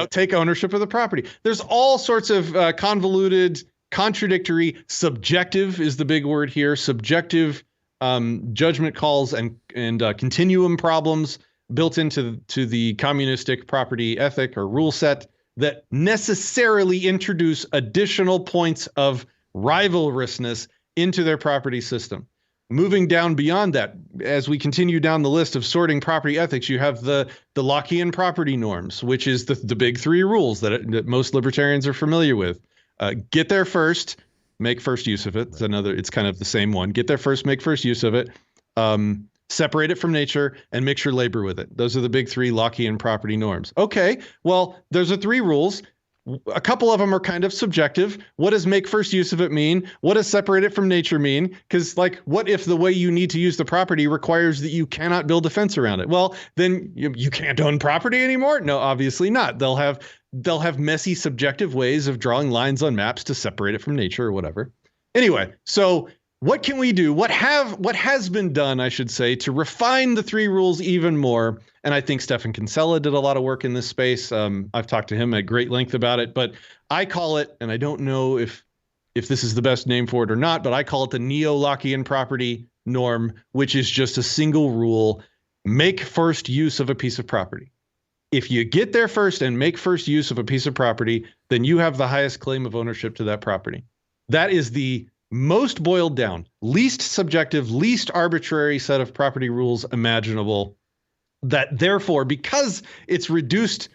take ownership of the property. There's all sorts of convoluted, contradictory, subjective is the big word here, subjective judgment calls and continuum problems built into the communistic property ethic or rule set that necessarily introduce additional points of rivalrousness into their property system. Moving down beyond that, as we continue down the list of sorting property ethics, you have the Lockean property norms, which is the big three rules that most libertarians are familiar with. Get there first, make first use of it. It's kind of the same one. Get there first, make first use of it. Separate it from nature and mix your labor with it. Those are the big three Lockean property norms. Okay, well, those are three rules. A couple of them are kind of subjective. What does make first use of it mean? What does separate it from nature mean? Because what if the way you need to use the property requires that you cannot build a fence around it? Well, then you can't own property anymore? No, obviously not. They'll have messy subjective ways of drawing lines on maps to separate it from nature or whatever. Anyway, so what can we do? What has been done, I should say, to refine the three rules even more And I think Stefan Kinsella did a lot of work in this space. I've talked to him at great length about it, but I call it, and I don't know if this is the best name for it or not, but I call it the neo-Lockean property norm, which is just a single rule: make first use of a piece of property. If you get there first and make first use of a piece of property, then you have the highest claim of ownership to that property. That is the most boiled down, least subjective, least arbitrary set of property rules imaginable. That therefore, because it's reduced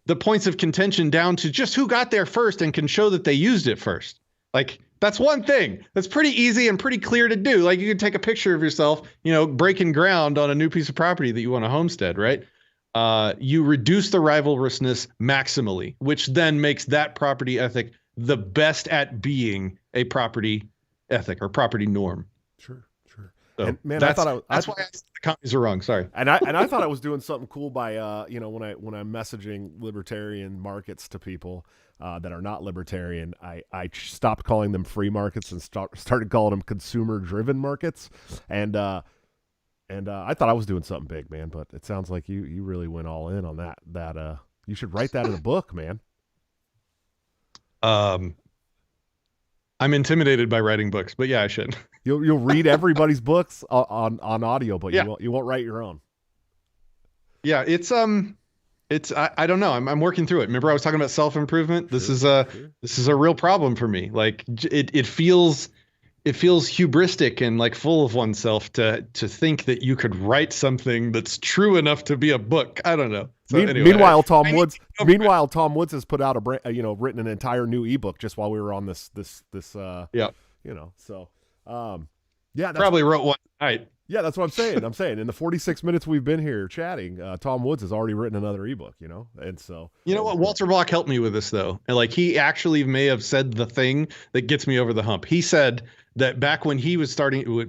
the points of contention down to just who got there first and can show that they used it first. Like, that's one thing that's pretty easy and pretty clear to do. Like, you can take a picture of yourself, breaking ground on a new piece of property that you want to homestead, right? You reduce the rivalrousness maximally, which then makes that property ethic the best at being a property ethic or property norm. Sure. So and man, that's why I said the commies are wrong. Sorry. And I thought I was doing something cool by when I'm messaging libertarian markets to people that are not libertarian, I stopped calling them free markets and started calling them consumer driven markets. And I thought I was doing something big, man, but it sounds like you really went all in on that. You should write that in a book, man. I'm intimidated by writing books, but yeah, I should. You'll read everybody's books on audio, but you won't write your own. Yeah, it's I don't know. I'm working through it. Remember I was talking about self-improvement? This is a real problem for me. Like it feels hubristic and like full of oneself to think that you could write something that's true enough to be a book. I don't know. So anyway, meanwhile, Tom Woods has put out written an entire new ebook just while we were on this. So that's probably wrote one tonight. Yeah, that's what I'm saying. In the 46 minutes we've been here chatting, Tom Woods has already written another ebook, and so. You know what? Walter Block helped me with this, though. And like, he actually may have said the thing that gets me over the hump. He said that back when he was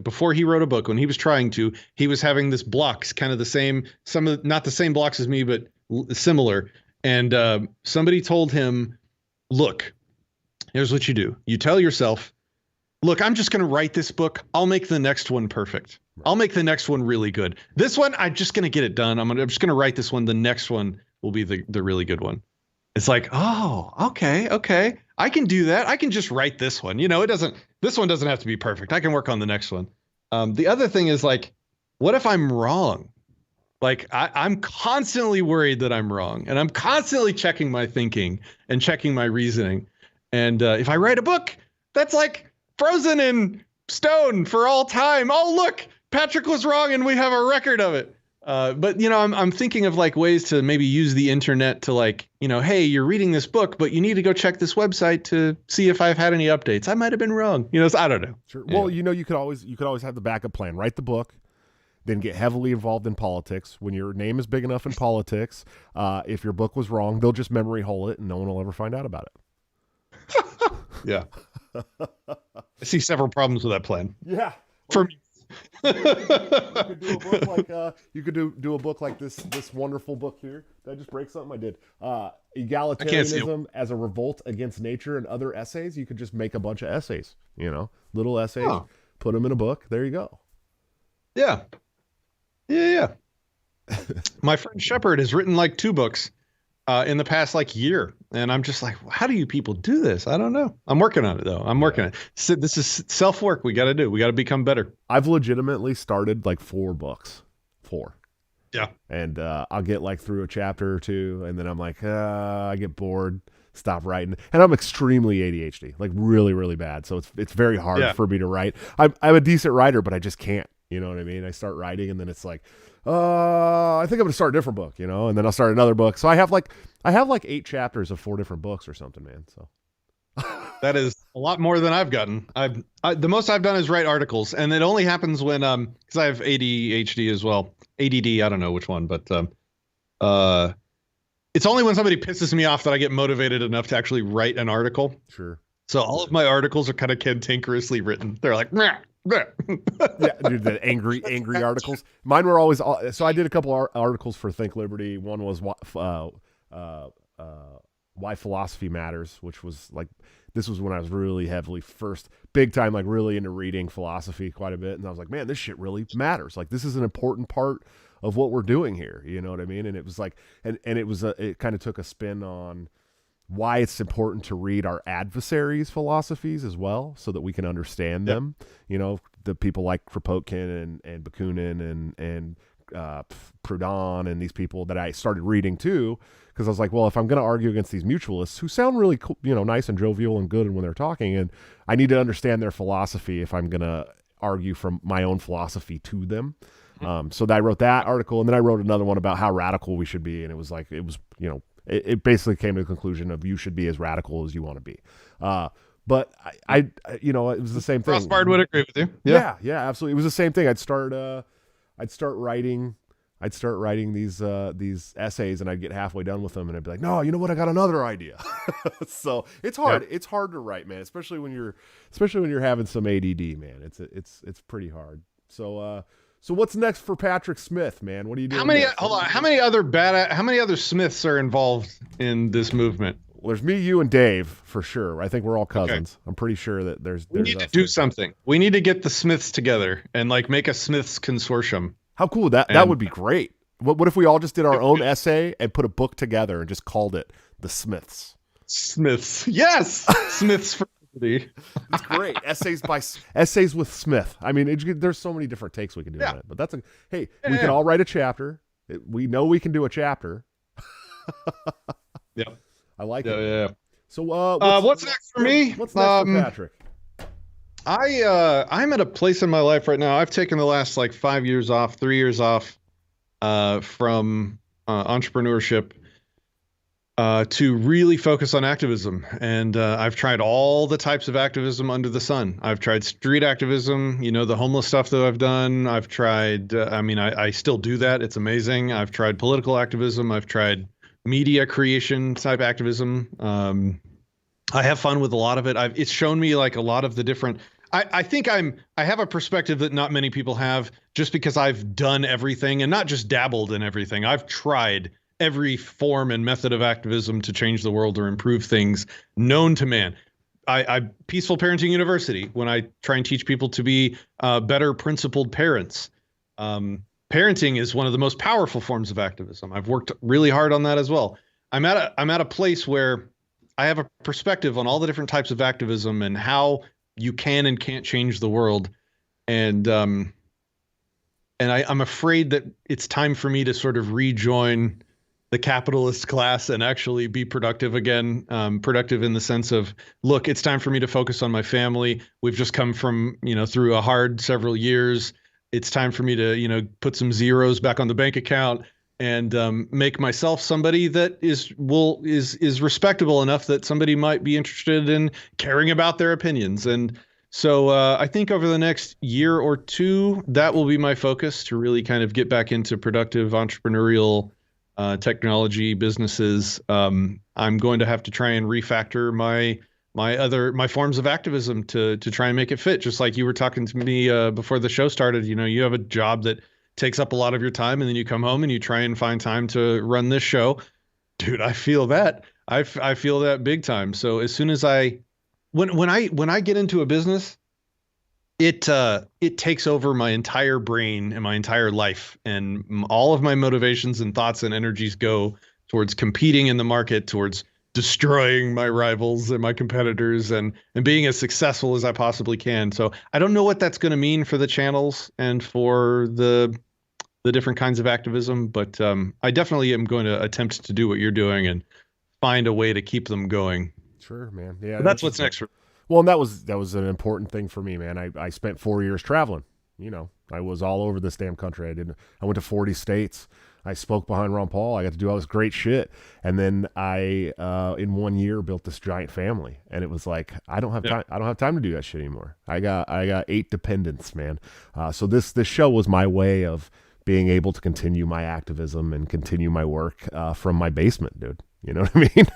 before he wrote a book, when he was trying to, he was having this blocks, kind of the same, not the same blocks as me, but similar. And somebody told him, look, here's what you do. You tell yourself, look, I'm just going to write this book. I'll make the next one perfect. I'll make the next one really good. This one, I'm just going to get it done. I'm just going to write this one. The next one will be the really good one. It's like, oh, okay. I can do that. I can just write this one. This one doesn't have to be perfect. I can work on the next one. The other thing is, like, what if I'm wrong? Like, I'm constantly worried that I'm wrong, and I'm constantly checking my thinking and checking my reasoning. And if I write a book, that's like frozen in stone for all time. Oh, look, Patrick was wrong and we have a record of it. But I'm thinking of like ways to maybe use the internet to like, hey, you're reading this book, but you need to go check this website to see if I've had any updates. I might have been wrong. So I don't know. Sure. Well, you could always have the backup plan. Write the book, then get heavily involved in politics. When your name is big enough in politics, if your book was wrong, they'll just memory hole it and no one will ever find out about it. Yeah. I see several problems with that plan. Yeah. For me. You could do a book like this wonderful book here. Did I just break something? I did. Egalitarianism as a revolt against nature and other essays. You could just make a bunch of essays, little essays, put them in a book. There you go. Yeah. My friend Shepard has written like 2 books in the past year. And I'm just like, how do you people do this? I don't know. I'm working on it, though. I'm working on it. So this is self-work we got to do. We got to become better. I've legitimately started 4 books. 4. Yeah. And I'll get through a chapter or 2, and then I'm like, I get bored, stop writing. And I'm extremely ADHD, really, really bad. So it's very hard for me to write. I'm a decent writer, but I just can't. You know what I mean? I start writing, and then it's like, I think I'm going to start a different book, and then I'll start another book. So I have 8 chapters of 4 different books or something, man. So that is a lot more than I've gotten. The most I've done is write articles, and it only happens when because I have ADHD as well. ADD, I don't know which one, but it's only when somebody pisses me off that I get motivated enough to actually write an article. Sure. So all of my articles are kind of cantankerously written. They're like, meh. Yeah, dude, the angry articles. Mine were always so I did a couple articles for Think Liberty. One was why philosophy matters, which was this was when I was really heavily first big time really into reading philosophy quite a bit, and I was like, man, this shit really matters. This is an important part of what we're doing here. You know what I mean? And it was like, and it was it kind of took a spin on why it's important to read our adversaries' philosophies as well, so that we can understand them. You know, the people like Kropotkin and Bakunin and Proudhon and these people that I started reading too, because I was like, well, if I'm going to argue against these mutualists who sound really cool, you know, nice and jovial and good when they're talking, and I need to understand their philosophy if I'm going to argue from my own philosophy to them. So I wrote that article, and then I wrote another one about how radical we should be, and it was like, it was, you know, it basically came to the conclusion of you should be as radical as you want to be. But I you know, it was the same thing. Rothbard would agree with you. Yeah, absolutely. It was the same thing. I'd start writing these essays, and I'd get halfway done with them, and I'd be like, no, you know what? I got another idea. So it's hard. Yeah. It's hard to write, man, especially when you're having some ADD, man. It's pretty hard. So what's next for Patrick Smith, man? What are you doing? How many other Smiths are involved in this movement? Well, there's me, you, and Dave for sure. I think we're all cousins. Okay. I'm pretty sure that we need to do something. We need to get the Smiths together and like make a Smiths consortium. How cool that would be great. What if we all just did our own essay and put a book together and just called it The Smiths? Smiths. Yes. Smiths for Liberty. It's great. Essays with Smith. I mean, there's so many different takes we can do on it. But we can all write a chapter. We know we can do a chapter. Yeah. I like it. Yeah. So what's next for me? What's next for Patrick? I'm at a place in my life right now. I've taken the last like 3 years off from entrepreneurship to really focus on activism. And I've tried all the types of activism under the sun. I've tried street activism, you know, the homeless stuff that I've done. I've tried, I still do that. It's amazing. I've tried political activism. I've tried media creation type activism. I have fun with a lot of it. It's shown me like a lot of the different, I think I have a perspective that not many people have, just because I've done everything and not just dabbled in everything. I've tried every form and method of activism to change the world or improve things known to man. I Peaceful Parenting University, when I try and teach people to be better principled parents. Parenting is one of the most powerful forms of activism. I've worked really hard on that as well. I'm at a place where I have a perspective on all the different types of activism and how you can and can't change the world. And I'm afraid that it's time for me to sort of rejoin the capitalist class and actually be productive again. Productive in the sense of, look, it's time for me to focus on my family. We've just come from, through a hard several years. It's time for me to, put some zeros back on the bank account and make myself somebody that is respectable enough that somebody might be interested in caring about their opinions. And so I think over the next year or two, that will be my focus, to really kind of get back into productive entrepreneurial technology businesses. I'm going to have to try and refactor my forms of activism to try and make it fit. Just like you were talking to me before the show started, you have a job that takes up a lot of your time, and then you come home and you try and find time to run this show. Dude, I feel that. I feel that big time. So as soon as when I get into a business, it takes over my entire brain and my entire life, and all of my motivations and thoughts and energies go towards competing in the market, towards destroying my rivals and my competitors, and being as successful as I possibly can. So I don't know what that's going to mean for the channels and for the different kinds of activism, but I definitely am going to attempt to do what you're doing and find a way to keep them going. Sure, man. Yeah, but that's what's next. Well, and that was an important thing for me, man. I spent 4 years traveling. I was all over this damn country. I went to 40 states. I spoke behind Ron Paul. I got to do all this great shit. And then I, in 1 year, built this giant family. And it was like, I don't have time. I don't have time to do that shit anymore. I got 8 dependents, man. So this show was my way of being able to continue my activism and continue my work from my basement, dude. You know what I mean?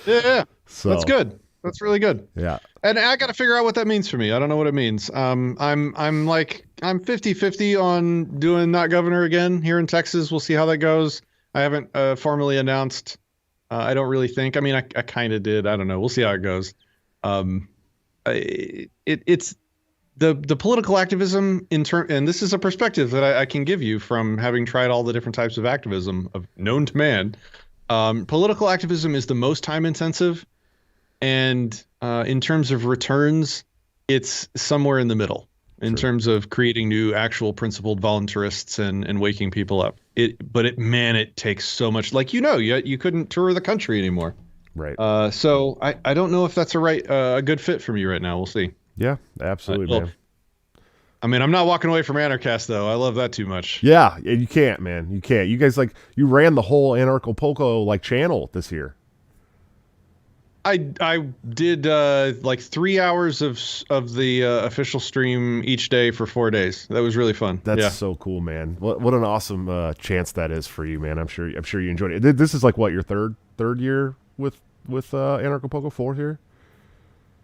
Yeah. So that's good. That's really good. Yeah. And I got to figure out what that means for me. I don't know what it means. I'm 50-50 on doing Not Governor again here in Texas. We'll see how that goes. I haven't formally announced. I don't really think. I mean, I kind of did. I don't know. We'll see how it goes. It's the political activism and this is a perspective that I can give you from having tried all the different types of activism of known to man. Political activism is the most time intensive, and in terms of returns, it's somewhere in the middle in terms of creating new actual principled voluntarists and waking people up. It takes so much. Like, you couldn't tour the country anymore. Right. So I don't know if that's a good fit for me right now. We'll see. Yeah, absolutely, man. I mean, I'm not walking away from Anarchist, though. I love that too much. Yeah, you can't, man. You can't. You guys, you ran the whole Anarcho-Poco, channel this year. I did 3 hours of the official stream each day for 4 days. That was really fun. That's so cool, man. What an awesome chance that is for you, man. I'm sure you enjoyed it. This is your third year with Anarcho-Poco, fourth year?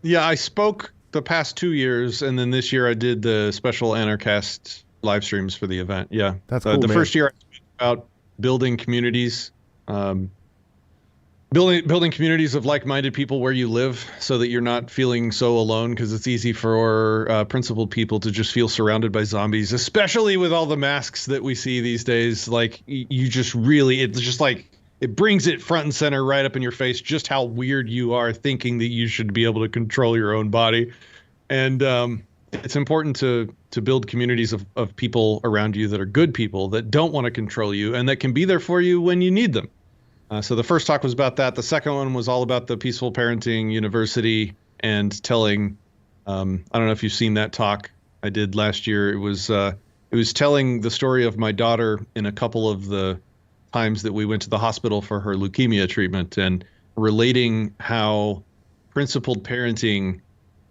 Yeah, I spoke the past 2 years, and then this year I did the special Anarchist live streams for the event. Yeah, that's cool. The first year I spoke about building communities. Building communities of like-minded people where you live so that you're not feeling so alone, because it's easy for principled people to just feel surrounded by zombies, especially with all the masks that we see these days. It brings it front and center right up in your face just how weird you are thinking that you should be able to control your own body. And it's important to build communities of people around you that are good people, that don't want to control you, and that can be there for you when you need them. So the first talk was about that. The second one was all about the Peaceful Parenting University and telling, I don't know if you've seen that talk I did last year. It was telling the story of my daughter in a couple of the times that we went to the hospital for her leukemia treatment, and relating how principled parenting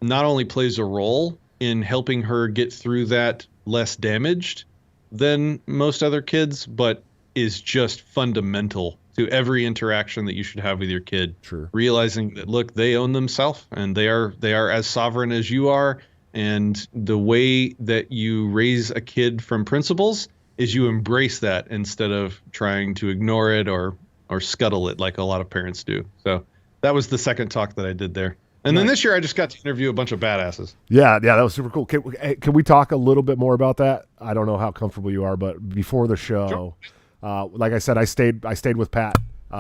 not only plays a role in helping her get through that less damaged than most other kids, but is just fundamental to every interaction that you should have with your kid. Sure. Realizing that, look, they own themselves, and they are as sovereign as you are. And the way that you raise a kid from principles is you embrace that instead of trying to ignore it or scuttle it like a lot of parents do. So that was the second talk that I did there. And then this year I just got to interview a bunch of badasses. Yeah, that was super cool. Can we talk a little bit more about that? I don't know how comfortable you are, but before the show, sure. Like I said, I stayed with Pat.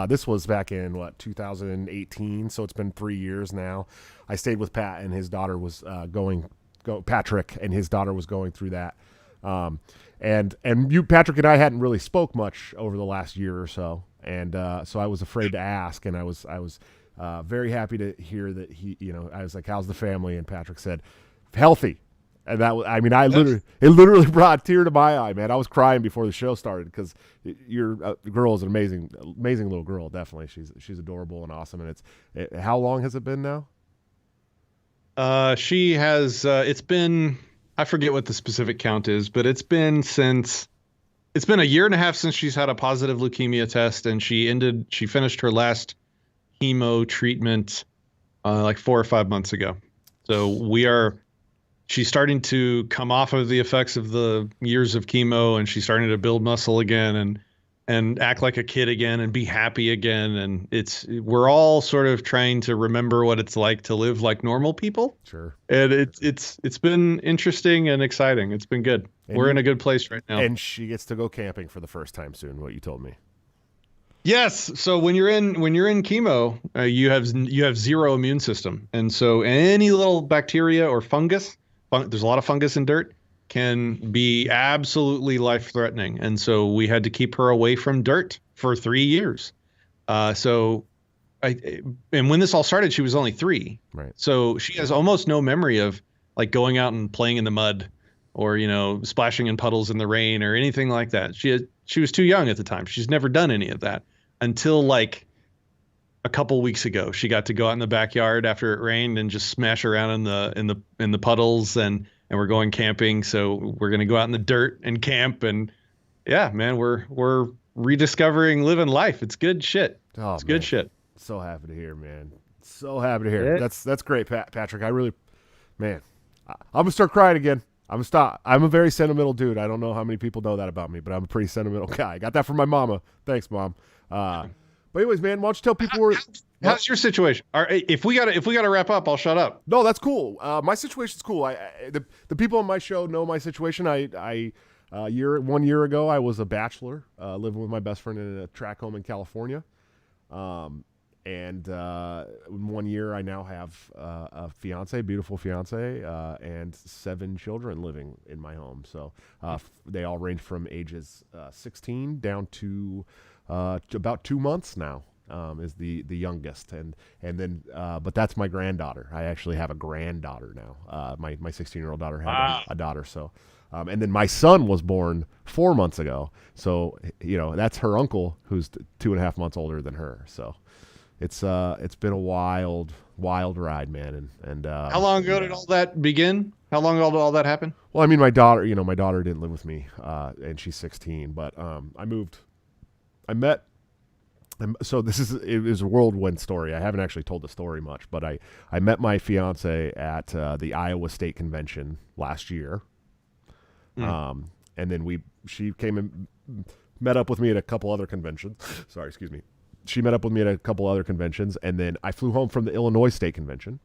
This was back in 2018, so it's been 3 years now. I stayed with Pat, and his daughter was Patrick, and his daughter was going through that. And you, Patrick, and I hadn't really spoke much over the last year or so, and so I was afraid to ask, and I was very happy to hear that I was like, "How's the family?" And Patrick said, "Healthy." And that was, it literally brought a tear to my eye, man. I was crying before the show started because your girl is an amazing little girl. Definitely, she's adorable and awesome. And how long has it been now? She has. It's been, I forget what the specific count is, but it's been a year and a half since she's had a positive leukemia test, and she finished her last chemo treatment 4 or 5 months ago. So she's starting to come off of the effects of the years of chemo, and she's starting to build muscle again and act like a kid again and be happy again. And we're all sort of trying to remember what it's like to live like normal people. Sure. And it's been interesting and exciting. It's been good. We're in a good place right now. And she gets to go camping for the first time soon, what you told me. Yes. So when you're in chemo, you have zero immune system. And so any little bacteria or fungus, there's a lot of fungus in dirt, can be absolutely life-threatening. And so we had to keep her away from dirt for 3 years. And when this all started, she was only 3. Right. So she has almost no memory of going out and playing in the mud or, splashing in puddles in the rain or anything like that. She was too young at the time. She's never done any of that until a couple weeks ago. She got to go out in the backyard after it rained and just smash around in the puddles, and we're going camping. So we're going to go out in the dirt and camp, and yeah, man, we're rediscovering living life. It's good shit. Oh, it's good shit. So happy to hear, man. So happy to hear. Yeah. That's great, Patrick. I'm gonna start crying again. I'm a very sentimental dude. I don't know how many people know that about me, but I'm a pretty sentimental guy. I got that from my mama. Thanks, Mom. But anyways, man, why don't you tell people How's your situation? If we gotta wrap up, I'll shut up. No, that's cool. My situation's cool. The people on my show know my situation. 1 year ago, I was a bachelor, living with my best friend in a tract home in California. And in 1 year, I now have a fiance, beautiful fiance, and 7 children living in my home. So they all range from ages 16 down to about 2 months now. Is the youngest, and then but that's my granddaughter. I actually have a granddaughter now. My 16-year-old daughter had a daughter. So, and then my son was born 4 months ago. So that's her uncle, who's 2.5 months older than her. So it's been a wild ride, man. And how long ago did all that begin? How long ago did all that happen? Well, I mean, my daughter didn't live with me, and she's 16. But so it was a whirlwind story. I haven't actually told the story much, but I met my fiance at the Iowa State Convention last year. And then she came and met up with me at a couple other conventions. Sorry, excuse me. She met up with me at a couple other conventions, and then I flew home from the Illinois State Convention,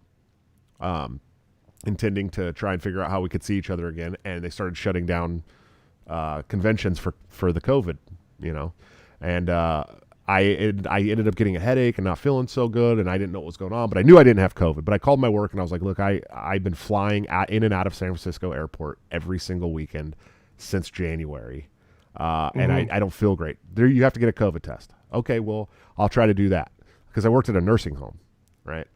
intending to try and figure out how we could see each other again. And they started shutting down conventions for the COVID, and I ended up getting a headache and not feeling so good, and I didn't know what was going on, but I knew I didn't have COVID. But I called my work, and I was like, look, I've been flying in and out of San Francisco airport every single weekend since January, and I don't feel great. You have to get a COVID test. Okay, well, I'll try to do that, because I worked at a nursing home, right?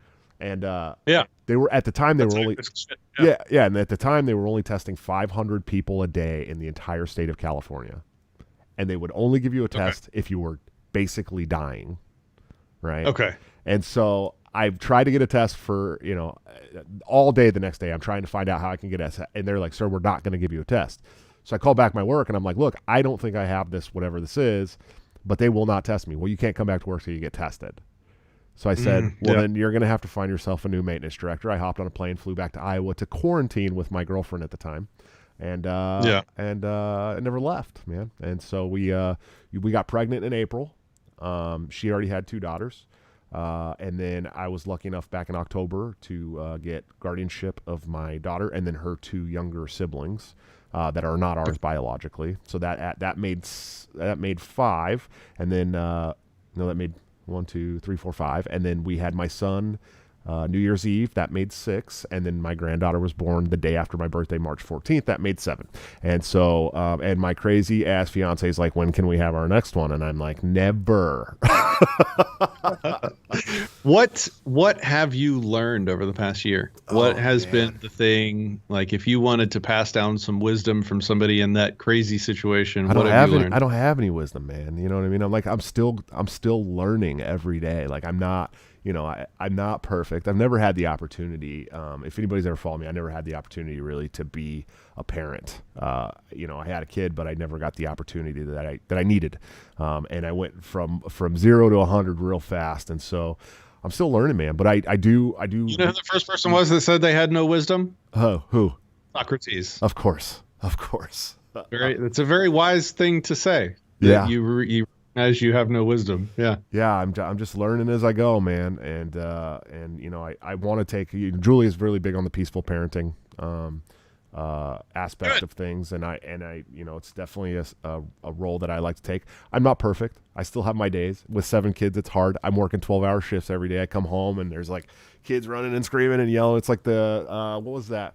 And they were, at the time, and at the time they were only testing 500 people a day in the entire state of California, and they would only give you a test if you were basically dying, right? Okay. And so I've tried to get a test for, all day the next day. I'm trying to find out how I can get a test. And they're like, sir, we're not going to give you a test. So I call back my work, and I'm like, look, I don't think I have this, whatever this is, but they will not test me. Well, you can't come back to work till you get tested. So I said, then you're going to have to find yourself a new maintenance director. I hopped on a plane, flew back to Iowa to quarantine with my girlfriend at the time. And I never left, man. And so we got pregnant in April. She already had 2 daughters. And then I was lucky enough back in October to get guardianship of my daughter and then her 2 younger siblings that are not ours biologically. So that made 5, and then that made 1, 2, 3, 4, 5, and then we had my son New Year's Eve, that made 6, and then my granddaughter was born the day after my birthday, March 14th, that made 7. And so, and my crazy ass fiance is like, when can we have our next one? And I'm like, never. What have you learned over the past year? What has been the thing, like, if you wanted to pass down some wisdom from somebody in that crazy situation, what have you learned? I don't have any wisdom, man. You know what I mean? I'm still learning every day. Like, I'm not perfect. I've never had the opportunity. If anybody's ever followed me, I never had the opportunity really to be a parent. I had a kid, but I never got the opportunity that I needed. And I went from 0 to 100 real fast. And so I'm still learning, man. But I do. You know who the first person was that said they had no wisdom? Oh, who? Socrates. Of course. It's a very wise thing to say. Yeah. You as you have no wisdom. Yeah. I'm just learning as I go, man. And I want to take, Julie is really big on the peaceful parenting aspect of things. And I it's definitely a role that I like to take. I'm not perfect. I still have my days with 7 kids. It's hard. I'm working 12-hour shifts every day. I come home and there's like kids running and screaming and yelling. It's like what was that?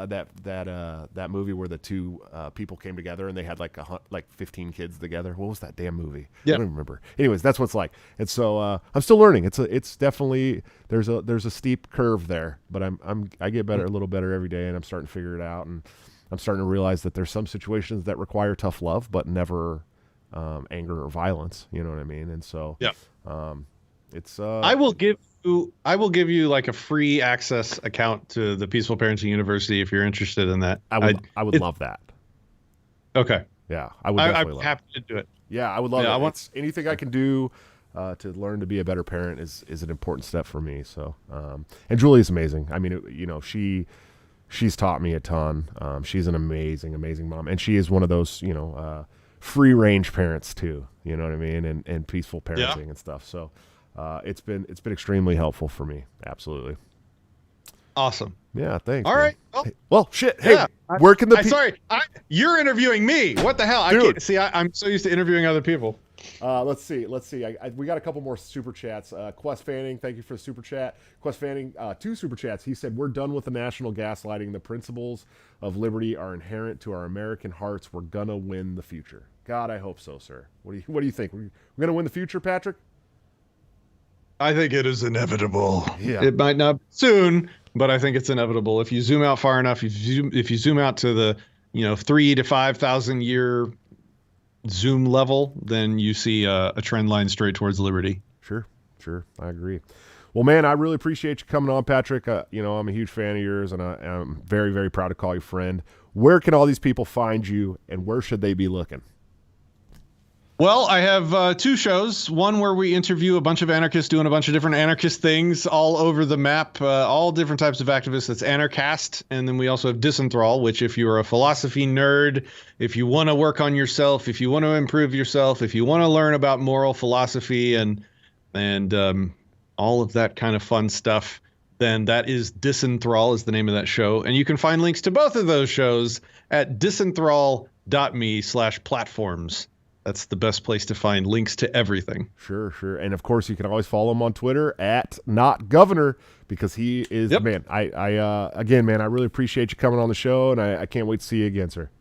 That movie where the 2 people came together and they had like 15 kids together. What was that damn movie? Yeah. I don't remember. Anyways, that's what it's like. And so I'm still learning. It's definitely there's a steep curve there, but I get better, a little better every day, and I'm starting to figure it out, and I'm starting to realize that there's some situations that require tough love, but never anger or violence. You know what I mean? And so it's I will give you like a free access account to the Peaceful Parenting University if you're interested in that. I would love that. Okay. Yeah, I would definitely love happy to do it. Yeah, I would love it. Anything I can do to learn to be a better parent is an important step for me. So, and Julie's amazing. I mean, she's taught me a ton. She's an amazing, amazing mom, and she is one of those, free range parents too. You know what I mean? And peaceful parenting and stuff. So, It's been extremely helpful for me. Absolutely. Awesome. Yeah, thanks. All right. Well, shit. Hey, where can you're interviewing me. What the hell? Dude. I can't see. I'm so used to interviewing other people. Let's see. We got a couple more super chats. Quest Fanning, thank you for the super chat. Quest Fanning, 2 super chats. He said, "We're done with the national gaslighting. The principles of liberty are inherent to our American hearts. We're gonna win the future." God, I hope so, sir. What do you think? We're gonna win the future, Patrick? I think it is inevitable. Yeah. It might not soon, but I think it's inevitable. If you zoom out far enough, if you zoom out to the 3,000 to 5,000 year zoom level, then you see a trend line straight towards liberty. Sure. I agree. Well, man, I really appreciate you coming on, Patrick. I'm a huge fan of yours, and I'm very, very proud to call you friend. Where can all these people find you, and where should they be looking? Well, I have 2 shows. One where we interview a bunch of anarchists doing a bunch of different anarchist things all over the map, all different types of activists. That's Anarchist. And then we also have Disenthrall, which if you're a philosophy nerd, if you want to work on yourself, if you want to improve yourself, if you want to learn about moral philosophy and all of that kind of fun stuff, then that is Disenthrall is the name of that show. And you can find links to both of those shows at disenthrall.me/platforms. That's the best place to find links to everything. Sure. And of course, you can always follow him on Twitter at NotGovernor because he is the man. Again, man, I really appreciate you coming on the show, and I can't wait to see you again, sir.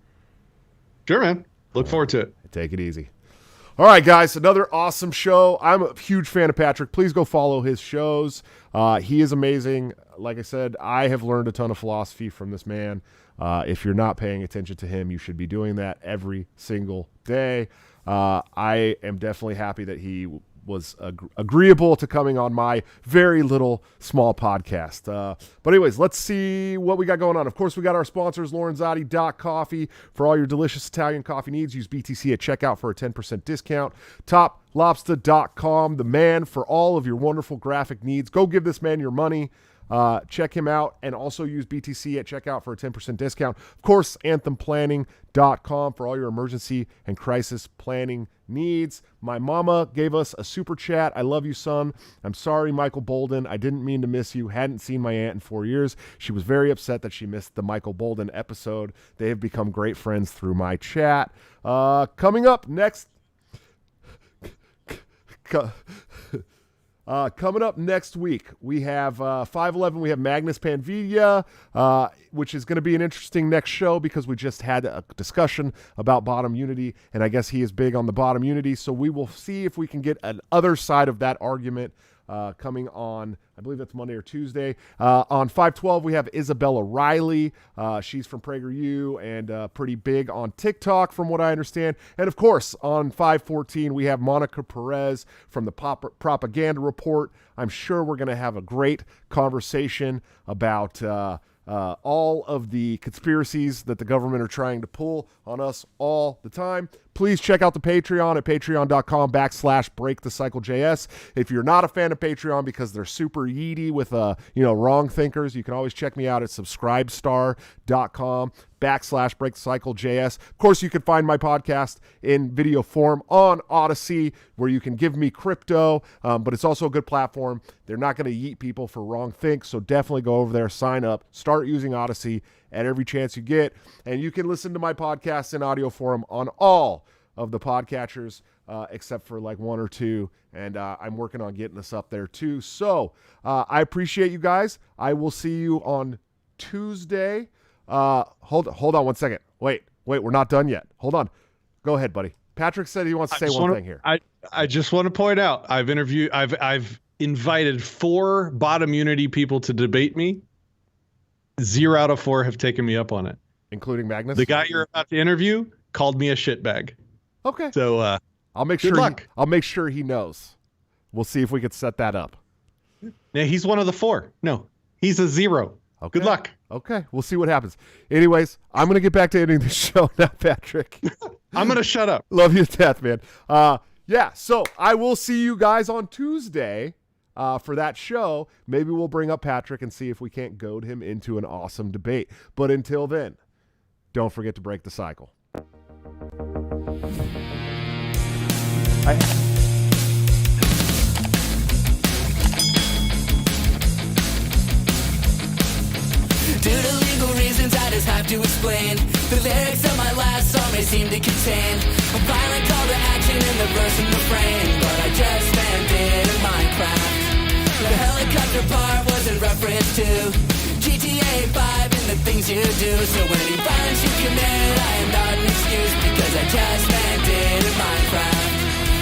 Sure, man. Look forward to it. Take it easy. All right, guys, another awesome show. I'm a huge fan of Patrick. Please go follow his shows. He is amazing. Like I said, I have learned a ton of philosophy from this man. If you're not paying attention to him, you should be doing that every single day. I am definitely happy that he was agreeable to coming on my very little small podcast. But anyways, let's see what we got going on. Of course, we got our sponsors, Lorenzotti.coffee. For all your delicious Italian coffee needs, use BTC at checkout for a 10% discount. TopLobster.com, the man for all of your wonderful graphic needs. Go give this man your money. Check him out and also use BTC at checkout for a 10% discount. Of course, AnthemPlanning.com for all your emergency and crisis planning needs. My mama gave us a super chat. I love you, son. I'm sorry, Michael Bolden. I didn't mean to miss you. Hadn't seen my aunt in 4 years. She was very upset that she missed the Michael Bolden episode. They have become great friends through my chat. Coming up next... Coming up next week, we have 511. We have Magnus Panvidia, which is going to be an interesting next show because we just had a discussion about bottom unity, and I guess he is big on the bottom unity. So we will see if we can get an other side of that argument coming on, I believe that's Monday or Tuesday. On 512, we have Isabella Riley. She's from PragerU and pretty big on TikTok, from what I understand. And, of course, on 514, we have Monica Perez from the Propaganda Report. I'm sure we're going to have a great conversation about all of the conspiracies that the government are trying to pull on us all the time. Please check out the Patreon at patreon.com/breakthecyclejs. If you're not a fan of Patreon because they're super yeedy with wrong thinkers, you can always check me out at subscribestar.com/breakthecyclejs. Of course, you can find my podcast in video form on Odysee, where you can give me crypto, but it's also a good platform. They're not going to yeet people for wrong think, so definitely go over there, sign up, start using Odysee at every chance you get, and you can listen to my podcast in audio form on all of the podcatchers except for like 1 or 2, and I'm working on getting this up there too. So I appreciate you guys. I will see you on Tuesday. Hold on 1 second. Wait, we're not done yet. Hold on. Go ahead, buddy. Patrick said he wants to say one thing here. I just want to point out, I've invited 4 bottom unity people to debate me. 0 out of 4 have taken me up on it, including Magnus. The guy you're about to interview called me a shitbag. Okay. So I'll make sure. I'll make sure he knows. We'll see if we can set that up. Yeah, he's one of the 4. No, he's a 0. Okay. Good luck. Okay, we'll see what happens. Anyways, I'm gonna get back to ending the show now, Patrick. I'm gonna shut up. Love you to death, man. Yeah. So I will see you guys on Tuesday. For that show. Maybe we'll bring up Patrick and see if we can't goad him into an awesome debate. But until then, don't forget to break the cycle. conclusions I just have to explain. The lyrics of my last song may seem to contain a violent call to action in the verse and refrain, but I just landed in Minecraft. The helicopter part was in reference to GTA 5 and the things you do. So any violence you commit, I am not an excuse, because I just landed in Minecraft.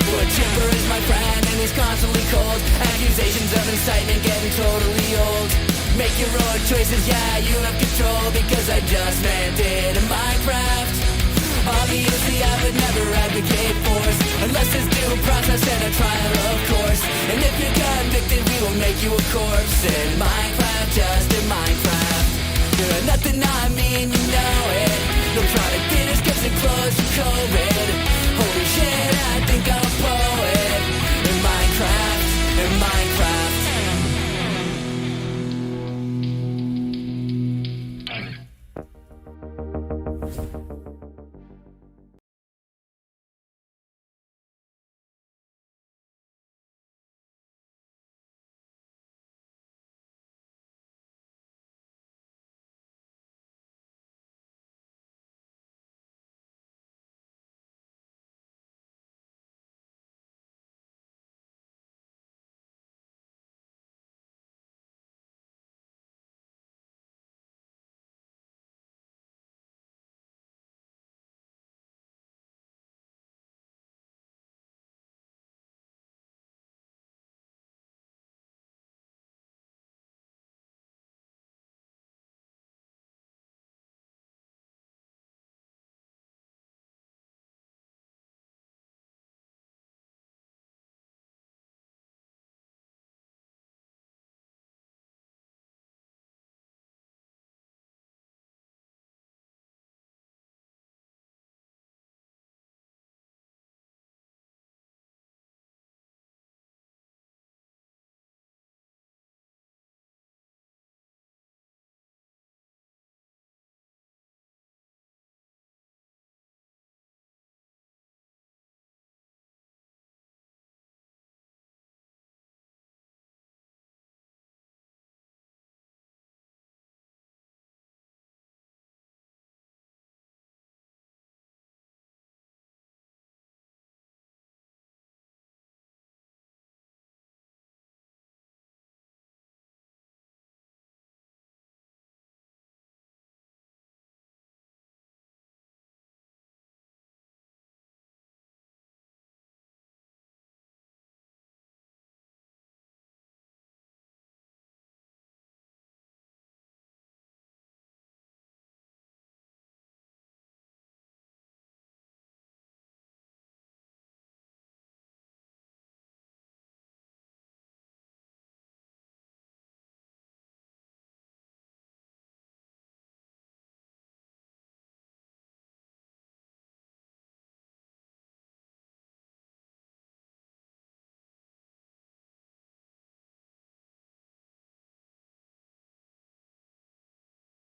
Well, Chipper is my friend and he's constantly cold. Accusations of incitement getting totally old. Make your own choices, yeah, you have control, because I just landed in Minecraft. Obviously I would never advocate force, unless there's due process and a trial, of course. And if you're convicted, we will make you a corpse in Minecraft, just in Minecraft. You're nothing, I mean, you know it. Don't try to finish, cause the